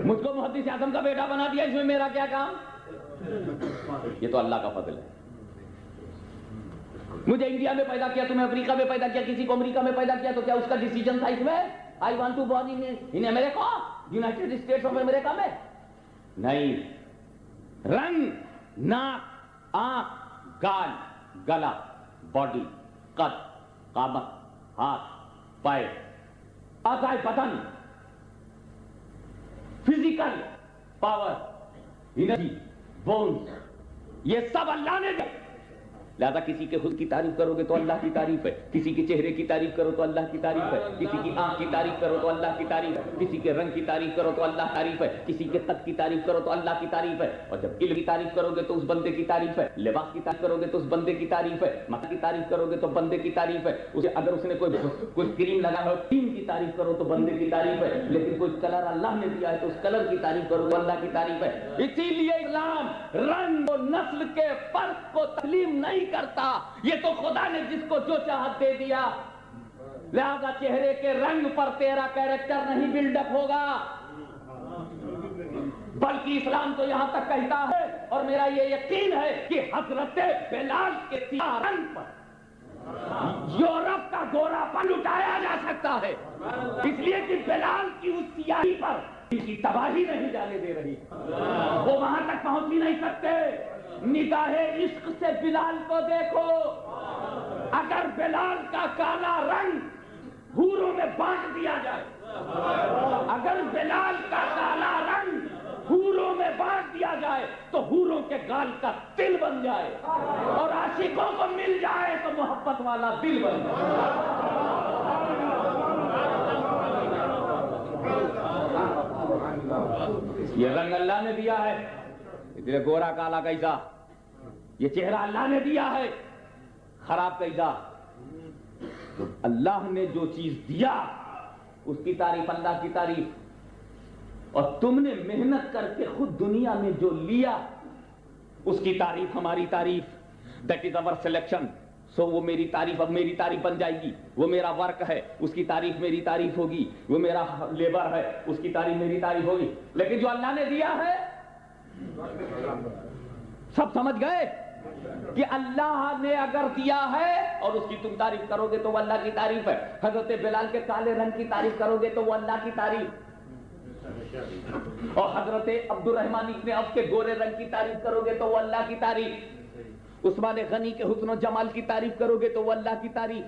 مجھ کو محدث اعظم کا بیٹا بنا دیا، اس میں میرا کیا کام؟ یہ تو اللہ کا فضل ہے۔ مجھے انڈیا میں پیدا کیا، تمہیں افریقہ میں پیدا کیا، کسی کو امریکہ میں پیدا کیا، تو کیا اس کا ڈیسیجن تھا اس میں I want to born in America, United States of America میں؟ نہیں۔ رنگ، ناک، آنکھ، گال، گلا، باڈی، قد، قامت، ہاتھ، پیر، اعضائے بدن، فزیکل پاور، انرجی، بونز، یہ سب اللہ نے دیا۔ لہذا کسی کے خود کی تعریف کرو گے تو اللہ کی تعریف ہے، کسی کے چہرے کی تعریف کرو تو اللہ کی تعریف ہے، کسی کی آنکھ کی تعریف کرو تو اللہ کی تعریف ہے، کسی کے رنگ کی تعریف کرو تو اللہ کی تعریف ہے، کسی کے قد کی تعریف کرو تو اللہ کی تعریف ہے۔ اور جب علم کی تعریف کرو گے تو اس بندے کی تعریف ہے، لباس کی تعریف کرو گے تو اس بندے کی تعریف ہے، مکان کی تعریف کرو گے تو بندے کی تعریف ہے۔ اسے اگر اس نے کوئی کریم لگا ہو، کریم کی تعریف کرو تو بندے کی تعریف ہے، لیکن کوئی کلر اللہ نے دیا ہے تو اس کلر کی تعریف کرو تو اللہ کی تعریف ہے۔ اسی لیے اسلام رنگ و نسل کے فرق کو تسلیم نہیں کرتا، یہ تو خدا نے جس کو جو چاہت دے دیا، لہذا چہرے کے رنگ پر تیرا کیریکٹر نہیں بلڈ اپ ہوگا، بلکہ اسلام تو یہاں تک کہتا ہے، اور میرا یہ یقین ہے کہ حضرت بلال کے سیاہ رنگ پر یورپ کا گورا پن لٹایا جا سکتا ہے، اس لیے کہ بلال کی اس سیاہی پر ان کی تباہی نہیں جانے دے رہی، وہ وہاں تک پہنچ ہی نہیں سکتے۔ نگاہ عشق سے بلال کو دیکھو، اگر بلال کا کالا رنگ حوروں میں بانٹ دیا جائے، اگر بلال کا کالا رنگ حوروں میں بانٹ دیا جائے تو حوروں کے گال کا دل بن جائے، اور عاشقوں کو مل جائے تو محبت والا دل بن جائے۔ یہ رنگ اللہ نے دیا ہے، اتنے گورا کالا کیسا، یہ چہرہ اللہ نے دیا ہے، خراب کیسا۔ تو اللہ نے جو چیز دیا اس کی تعریف اللہ کی تعریف، اور تم نے محنت کر کے خود دنیا میں جو لیا اس کی تعریف ہماری تعریف، دیٹ از our سلیکشن۔ سو وہ میری تعریف اب میری تعریف بن جائے گی، وہ میرا ورک ہے اس کی تعریف میری تعریف ہوگی، وہ میرا لیبر ہے اس کی تعریف میری تعریف ہوگی۔ لیکن جو اللہ نے دیا ہے سب سمجھ گئے کہ اللہ نے اگر دیا ہے اور اس کی تم تعریف کرو گے تو وہ اللہ کی تعریف ہے۔ حضرت بلال کے کالے رنگ کی تعریف کرو گے تو وہ اللہ کی تعریف، اور حضرت عبد الرحمن ابن عوف کے گورے رنگ کی تعریف کرو گے تو وہ اللہ کی تعریف، عثمان غنی کے حسن و جمال کی تعریف کرو گے تو وہ اللہ کی تعریف،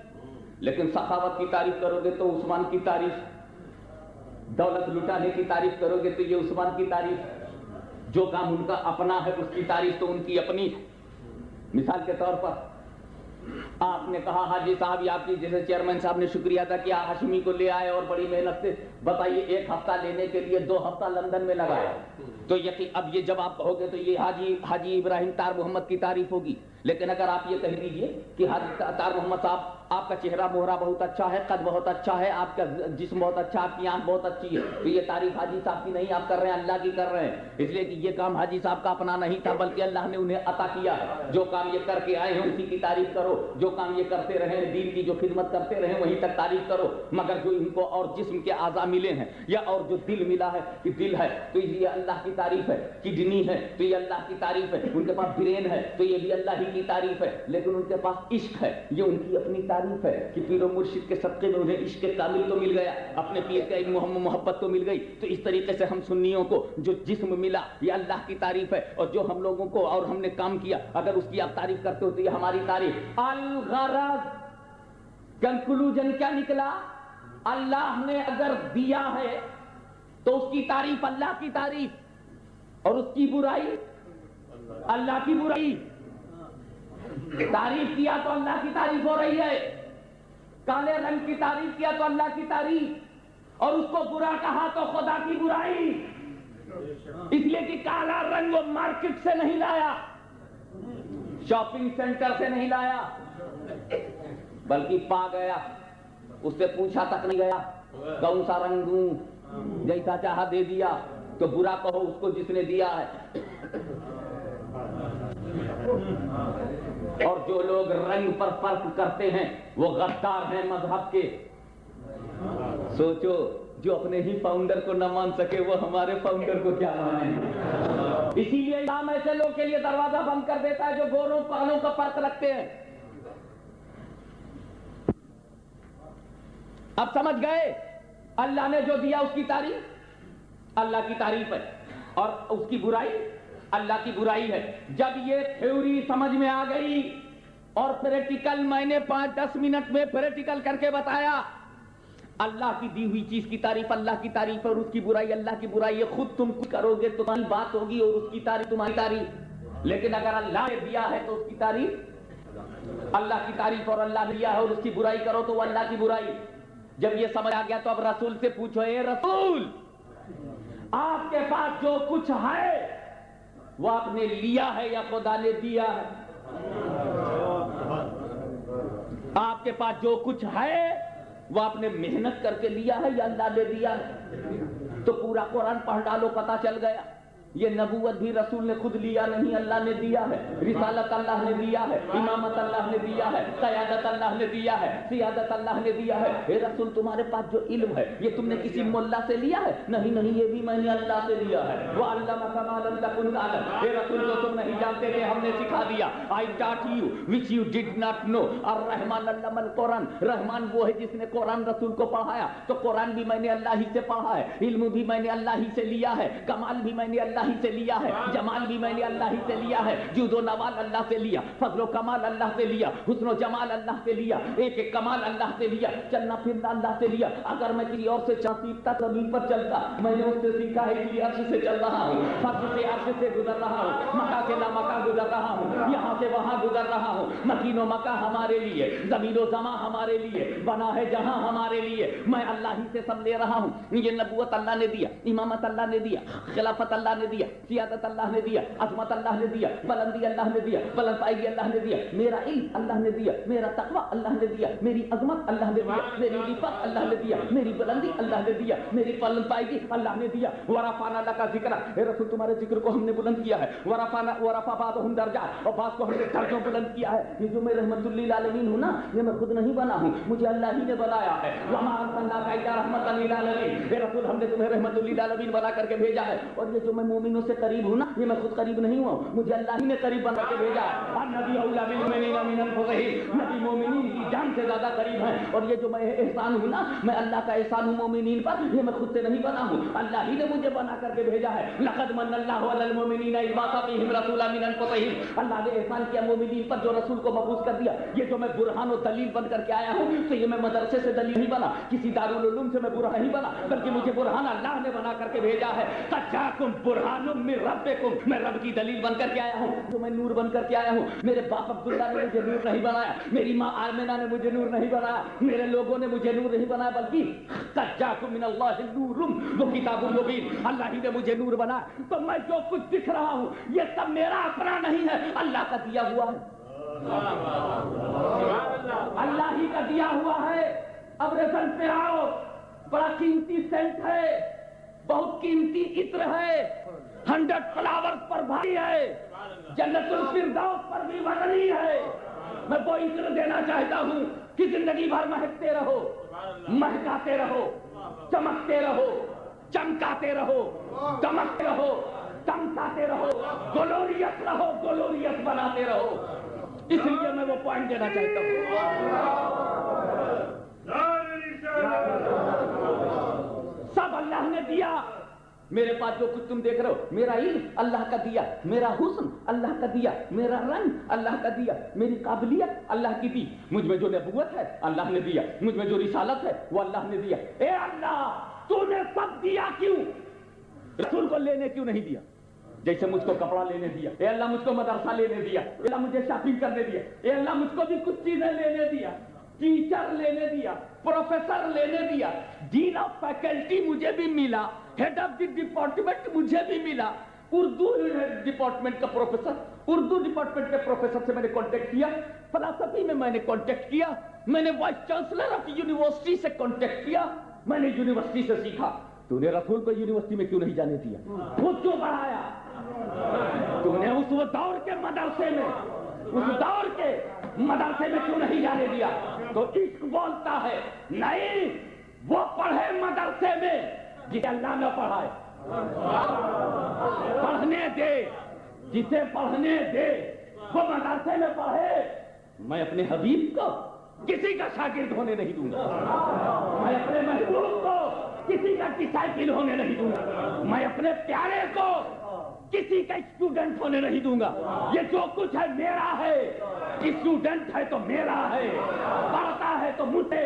لیکن سخاوت کی تعریف کرو گے تو عثمان کی تعریف، دولت لٹانے کی تعریف کرو گے تو یہ عثمان کی تعریف، جو کام ان کا اپنا ہے اس کی تعریف تو ان کی اپنی۔ مثال کے طور پر آپ نے کہا حاجی صاحب آپ کی جیسے چیئرمین صاحب نے شکریہ ادا کیا، ہاشمی کو لے آئے اور بڑی محنت سے، بتائیے 1 ہفتہ لینے کے لیے 2 ہفتہ لندن میں لگایا، تو یقین اب یہ جب آپ کہو گے تو یہ حاجی ابراہیم طار محمد کی تعریف ہوگی، لیکن اگر آپ یہ کہہ دیجئے کہ حضرت اطہار محمد صاحب آپ کا چہرہ مہرہ بہت اچھا ہے، قد بہت اچھا ہے، آپ کا جسم بہت اچھا، آپ کی آنکھ بہت اچھی ہے، تو یہ تعریف حاجی صاحب کی نہیں آپ کر رہے ہیں، اللہ کی کر رہے ہیں، اس لیے کہ یہ کام حاجی صاحب کا اپنا نہیں تھا بلکہ اللہ نے انہیں عطا کیا ہے۔ جو کام یہ کر کے آئے ہیں اسی کی تعریف کرو، جو کام یہ کرتے رہے ہیں دین کی جو خدمت کرتے رہے وہیں تک تعریف کرو، مگر جو ان کو اور جسم کے اعضاء ملے ہیں یا اور جو دل ملا ہے کہ دل ہے تو یہ اللہ کی تعریف ہے، کڈنی ہے تو یہ اللہ کی تعریف ہے، ان کے پاس برین ہے تو یہ بھی اللہ ہی کی تعریف ہے، لیکن ان کے پاس عشق ہے یہ ان کی اپنی تعریف ہے کہ پیر و مرشد کے صدقے میں انہیں عشق کامل تو مل گیا، اپنے پیر کا ایک محبت تو مل گئی۔ تو اس طریقے سے ہم سنیوں کو جو جسم ملا یہ اللہ کی تعریف ہے، اور جو ہم لوگوں کو اور ہم نے کام کیا اگر اس کی آپ تعریف کرتے ہو تو یہ ہماری تعریف۔ الغرض کنکلوژن کیا نکلا؟ اللہ نے اگر دیا ہے تو اس کی تعریف اللہ کی تعریف، اور اس کی برائی اللہ کی برائی۔ تعریف کیا تو اللہ کی تعریف ہو رہی ہے، کالے رنگ کی تعریف کیا تو اللہ کی تعریف، اور اس کو برا کہا تو خدا کی برائی، اس لیے کہ کالا رنگ وہ مارکیٹ سے نہیں لایا، شاپنگ سینٹر سے نہیں لایا، بلکہ پا گیا، اس سے پوچھا تک نہیں گیا کون سا رنگ دوں، جیسا چاہا دے دیا، تو برا کہو اس کو جس نے دیا ہے۔ اور جو لوگ رنگ پر فرق کرتے ہیں وہ غدار ہیں مذہب کے۔ سوچو جو اپنے ہی فاؤنڈر کو نہ مان سکے وہ ہمارے فاؤنڈر کو کیا مانے۔ اسی لیے اسلام ایسے لوگ کے لیے دروازہ بند کر دیتا ہے جو گوروں کالوں کا فرق رکھتے ہیں۔ اب سمجھ گئے اللہ نے جو دیا اس کی تعریف اللہ کی تعریف ہے، اور اس کی برائی اللہ کی برائی ہے۔ جب یہ تھیوری سمجھ میں آ گئی اور پریکٹیکل میں نے 5-10 منٹ میں پریکٹیکل کر کے بتایا، اللہ کی دی ہوئی چیز کی تعریف اللہ کی تعریف اور اس کی برائی اللہ کی برائی، یہ خود تم کرو گے تو تمہاری بات ہوگی اور اس کی تعریف تمہاری تعریف۔ لیکن اگر اللہ نے دیا ہے تو اس کی تعریف اللہ کی تعریف، اور اللہ نے دیا ہے اور اس کی برائی کرو تو وہ اللہ کی برائی۔ جب یہ سمجھ آ گیا تو اب رسول سے پوچھو، اے رسول آپ کے پاس جو کچھ ہے وہ آپ نے لیا ہے یا خدا نے دیا ہے؟ آپ کے پاس جو کچھ ہے وہ آپ نے محنت کر کے لیا ہے یا اللہ نے دیا ہے؟ تو پورا قرآن پڑھ ڈالو پتہ چل گیا۔ یہ نبوت بھی رسول نے خود لیا نہیں، اللہ نے دیا ہے، رسالت اللہ نے دیا ہے، امامت اللہ نے دیا ہے، قیادت اللہ نے دیا ہے، سیادت اللہ نے دیا ہے۔ اے رسول تمہارے پاس جو علم ہے یہ تم نے کسی مولا سے لیا ہے؟ نہیں، یہ بھی میں نے اللہ سے لیا ہے۔ وَعَلَّمَكَ مَا لَمْ تَكُنْ تَعْلَمْ، اے رسول جو تم نہیں جانتے تھے ہم نے سکھا دیا۔ I taught you which you did not know۔ الرحمن علم القرآن، رحمان وہ ہے جس نے قرآن رسول کو پڑھایا، تو قرآن بھی میں نے اللہ ہی سے پڑھا ہے، علم بھی میں نے اللہ ہی سے لیا ہے، کمال بھی میں نے اللہ ہی سے لیا ہے، جمال بھی میں نے اللہ ہی سے لیا ہے، جود و نوال اللہ سے لیا، فضل و کمال اللہ سے لیا، حسن و جمال اللہ سے لیا، ایک ایک کمال اللہ سے لیا، چلنا پھرنا اللہ سے لیا۔ اگر میں کسی اور سے سیکھتا زمین پر چلتا، میں نے اس سے سیکھا ہے کہ عرش سے چل رہا ہوں، فرش سے عرش سے گزر رہا ہوں، مکہ سے لامکہ گزر رہا ہوں، یہاں سے وہاں گزر رہا ہوں۔ مکین و مکہ ہمارے لیے، زمین و زمان ہمارے لیے، بنا ہے جہاں ہمارے لیے، میں اللہ ہی سے سب لے رہا ہوں۔ یہ نبوت اللہ نے دیا، امامت اللہ نے دیا، خلافت اللہ نے دیا، سیادت اللہ نے دیا، عظمت اللہ نے دیا، بلندی اللہ نے دیا، بلند پائیگی اللہ نے دیا، میرا علم اللہ نے دیا، میرا تقوی اللہ نے دیا، میری عظمت اللہ نے دیا، میری رفعت اللہ نے دیا، میری بلندی اللہ نے دیا، میری بلند پائیگی اللہ نے دیا۔ ورفعنا لک ذکرک، اے رسول تمہارے ذکر کو ہم نے بلند کیا ہے۔ ورفع بعضهم درجات، اور بعض کو ہم نے درجوں بلند کیا ہے۔ یہ جو میں رحمت للعالمین ہوں نا، یہ میں خود نہیں بنا ہوں، مجھے اللہ ہی نے بنایا ہے۔ وما ارسلناک الا رحمۃ للعالمین، اے رسول ہم نے تمہیں رحمت للعالمین بنا کر کے بھیجا ہے۔ اور یہ جو میں مومنوں سے قریب ہوں نا، یہ میں خود قریب نہیں ہوا ہوں، مجھے اللہ ہی نے قریب بنا کے بھیجا ہے۔ النبی اولیٰ بالمؤمنین من انفسہم، نبی مومنین کی جان سے زیادہ قریب ہے۔ اور یہ جو میں احسان ہوں نا، میں اللہ کا احسان ہوں مومنین پر، یہ میں خود سے نہیں بنا ہوں، اللہ ہی نے مجھے بنا کر کے بھیجا ہے۔ لقد من اللہ علی المؤمنین اذ بعث فیہم رسولا من انفسہم، اللہ نے احسان کیا مومنین پر جو رسول کو مبعوث کر دیا۔ یہ جو میں برہان و دلیل بن کر کے آیا ہوں، تو یہ میں مدرسے سے دلیل نہیں بنا، کسی دارالعلوم سے میں برہان نہیں بنا، بلکہ مجھے برہان اللہ نے بنا کر کے بھیجا ہے۔ قد جاءکم برہان من ربکم، میں رب کی دلیل بن کر کے آیا ہوں، جو میں نور بن کر کے آیا ہوں۔ میرے باپ عبداللہ نے مجھے نور نہیں بنایا، میری ماں آمنہ نے مجھے نور نہیں بنایا، میرے لوگوں نے مجھے نور نہیں بنایا، بلکہ قد جاءکم من اللہ نور و کتاب مبین، اللہ ہی نے مجھے نور بنایا۔ تو میں جو کچھ دکھ رہا ہوں یہ سب میرا اپنا نہیں ہے، اللہ کا دیا ہوا ہے۔ اللہ ہی کا دیا ہوا ہے. اب رزلٹ پہ آؤ. بڑا قیمتی سینٹ ہے, بہت قیمتی عطر ہے, 100 فلاورز پر بھاری ہے, جنت الفردوس پر بھی وزنی ہے. میں وہ عطر دینا چاہتا ہوں کہ زندگی بھر مہکتے رہو, مہکاتے رہو, چمکتے رہو, چمکاتے رہو, دمکتے رہو, چمکاتے رہو, گلوریت رہو, گلوریت بناتے رہو. اس لیے میں وہ پوائنٹ دینا چاہتا ہوں. سب اللہ نے دیا. میرے پاس جو کچھ تم دیکھ رہے ہو, میرا علم اللہ کا دیا, میرا حسن اللہ کا دیا, میرا رنگ اللہ کا دیا, میری قابلیت اللہ کی دی, مجھ میں جو نبوت ہے اللہ نے دیا, مجھ میں جو رسالت ہے وہ اللہ نے دیا. اے اللہ, تو نے سب دیا کیوں؟ رسول کو لینے کیوں نہیں دیا؟ جیسے مجھ کو کپڑا لینے دیا, اے اللہ مجھ کو مدرسہ لینے دیا, اے اللہ مجھے شاپنگ کرنے دیا, اے اللہ مجھ کو بھی کچھ چیزیں لینے دیا, ٹیچر لینے دیا, پروفیسر لینے دیا, ڈین آف فیکلٹی مجھے بھی ملا, ہیڈ آف دی ڈپارٹمنٹ مجھے بھی ملا, اردو ڈپارٹمنٹ کا پروفیسر, اردو ڈپارٹمنٹ کے پروفیسر سے میں نے کانٹیکٹ کیا, فلسفی میں نے کانٹیکٹ کیا, میں نے وائس چانسلر آف یونیورسٹی سے کانٹیکٹ کیا, میں نے یونیورسٹی سے سیکھا. تو نے رسول کو یونیورسٹی میں کیوں نہیں جانے دیا؟ خود کیوں پڑھایا؟ تو نے اس دور کے مدرسے میں, اس دور کے مدرسے میں کیوں نہیں جانے دیا؟ تو عشق بولتا ہے نہیں, وہ پڑھے مدرسے میں جسے اللہ نے پڑھائے. پڑھنے دے, جسے پڑھنے دے وہ مدرسے میں پڑھے. میں اپنے حبیب کو کسی کا شاگرد ہونے نہیں دوں گا, میں اپنے محبوب کو کسی کا ڈسائپل ہونے نہیں دوں گا, میں اپنے پیارے کو کسی کا اسٹوڈنٹ ہونے نہیں دوں گا. یہ جو کچھ ہے میرا ہے, اسٹوڈنٹ ہے تو میرا ہے, پڑھتا ہے تو مجھ سے,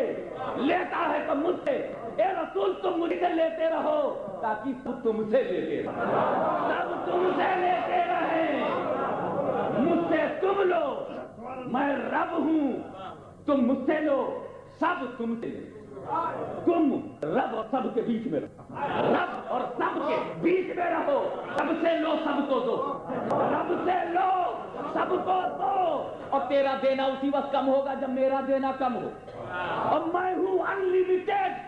لیتا ہے تو مجھ سے. اے رسول تم مجھ سے لیتے رہو تاکہ سب تم سے لیتے رہے, سب تم سے لیتے رہے, مجھ سے تم لو, میں رب ہوں, تم مجھ سے لو, سب تم سے لے. تم رب اور سب کے بیچ میں رہو, رب اور سب کے بیچ میں رہو. سب سے لو, سب کو دو, رب سے لو, سب کو دو. اور تیرا دینا اسی وقت کم ہوگا جب میرا دینا کم ہو. اور میں ہوں انلیمیٹڈ,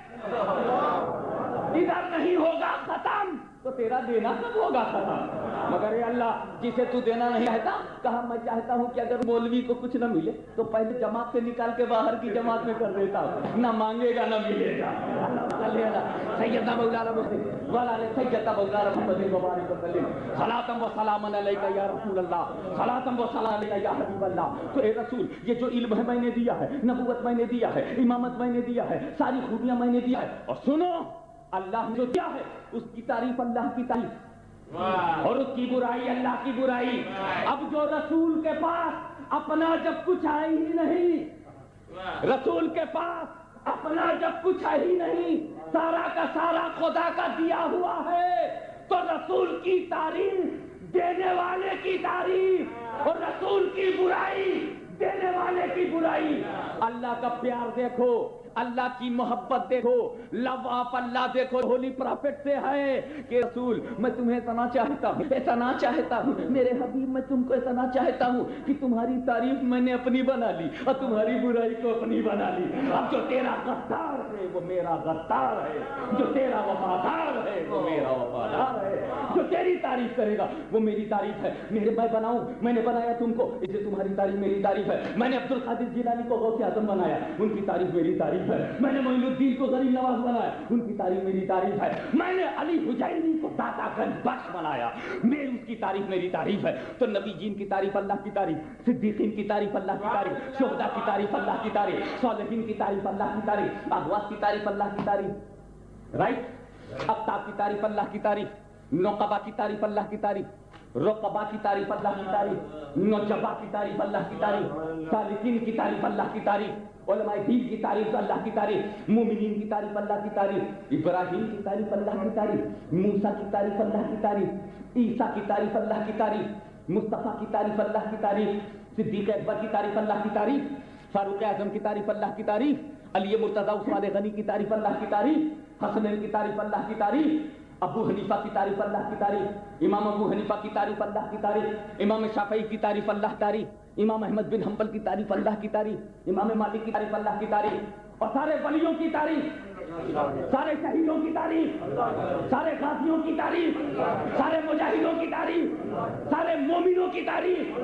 ادھر نہیں ہوگا ختم تو تیرا دینا کب ہوگا ختم. مگر اے اللہ, جسے تو دینا نہیں چاہتا, کہا میں چاہتا ہوں کہ اگر مولوی کو کچھ نہ ملے تو پہلے جماعت سے نکال کے باہر کی جماعت میں کر دیتا ہوں, نہ مانگے گا نہ ملے گا. سیدنا مولانا مسلم والا سیدنا مولانا محمد مبارک وسلم, صلاۃ و سلام علیک یا رسول اللہ, صلاۃ و سلام علیک یا حبیب اللہ. تو اے رسول, یہ جو علم ہے میں نے دیا ہے, نبوت میں نے دیا ہے, امامت میں نے دیا ہے, ساری خوبیاں میں نے دیا ہے. اور سنو, اللہ جو کیا ہے اس کی تعریف اللہ کی تعریف, اور اس کی برائی اللہ کی برائی. اب جو رسول کے پاس اپنا جب کچھ ہے ہی نہیں, رسول کے پاس اپنا جب کچھ ہے ہی نہیں, سارا کا سارا خدا کا دیا ہوا ہے, تو رسول کی تعریف دینے والے کی تعریف, اور رسول کی برائی دینے والے کی برائی. اللہ کا پیار دیکھو, اللہ کی محبت دیکھو, لو آف اللہ دیکھو. ہولی پرافٹ سے ہے کہ رسول میں تمہیں اتنا چاہتا ہوں, اتنا چاہتا ہوں, میرے حبیب میں تم کو اتنا چاہتا ہوں کہ تمہاری تعریف میں نے اپنی بنا لی اور تمہاری برائی کو اپنی بنا لی. اب جو تیرا غدار ہے وہ میرا غدار ہے, جو تیرا وفادار ہے وہ میرا وفادار ہے, جو تیری تعریف کرے گا وہ میری تعریف ہے. میرے میں بناؤں, میں نے بنایا تم کو, اس لیے تمہاری تعریف میری تعریف ہے. میں نے عبد القادر جیلانی کو غوث اعظم بنایا, ان کی تعریف میری تعریف ہے. میں نے معین الدین کو غریب نواز بنایا, ان کی تعریف میری تعریف ہے. میں نے علی حجینی کو داتا گنج بخش بنایا, اس کی تعریف میری تعریف ہے. تو نبی جین کی تعریف اللہ کی تعریف, صدیقین کی تعریف اللہ کی تعریف, شہداء کی تعریف اللہ کی تعریف, صالحین کی تعریف اللہ کی تعریف, اغواث کی تعریف اللہ کی تعریف, رائٹ, اقطاب کی تعریف اللہ کی تعریف, نقبہ کی تعریف اللہ کی تعریف, رقبہ کی تعریف اللہ کی تعریف, نجبہ کی تعریف اللہ کی تعریف, سالکین کی تعریف اللہ کی تعریف, علماء دین کی تعریف اللہ کی تعریف, مومنین کی تعریف اللہ کی تعریف, ابراہیم کی تعریف اللہ کی تعریف, موسیٰ کی تعریف اللہ کی تعریف, عیسیٰ کی تعریف اللہ کی تعریف, مصطفیٰ کی تعریف اللہ کی تعریف, صدیق اکبر کی تعریف اللہ کی تعریف, فاروق اعظم کی تعریف اللہ کی تعریف, علی مرتضیٰ عثمان غنی کی تعریف اللہ کی تعریف, حسنین کی تعریف اللہ کی تعریف, ابو حنیفہ کی تعریف اللہ کی تعریف, امام ابو حنیفہ کی تعریف اللہ کی تعریف, امام شافعی کی تعریف اللہ تعریف, امام احمد بن حنبل کی تعریف اللہ کی تعریف، امام مالک کی تعریف اللہ کی تعریف، اور سارے ولیوں کی تعریف، سارے شہیدوں کی تعریف، سارے غازیوں کی تعریف، سارے مجاہدوں کی تعریف، سارے مومنوں کی تعریف،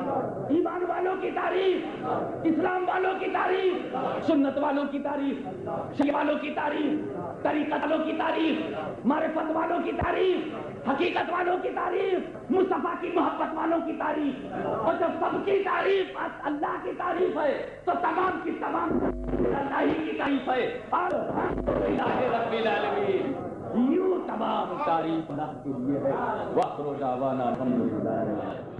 ایمان والوں کی تعریف، اسلام والوں کی تعریف، سنت والوں کی تعریف، شیعہ والوں کی تعریف، طریقت والوں کی تعریف، معرفت والوں کی تعریف، حقیقت والوں کی تعریف، مصطفیٰ کی محبت والوں کی تعریف، اور جب سب کی تعریف اللہ کی تعریف ہے تو تمام کی تمام اللہ ہی کی تعریف ہے، اور رب العالمین یوں تمام تعریف اللہ کے لیے ہے۔ وآخر دعوانا الحمدللہ۔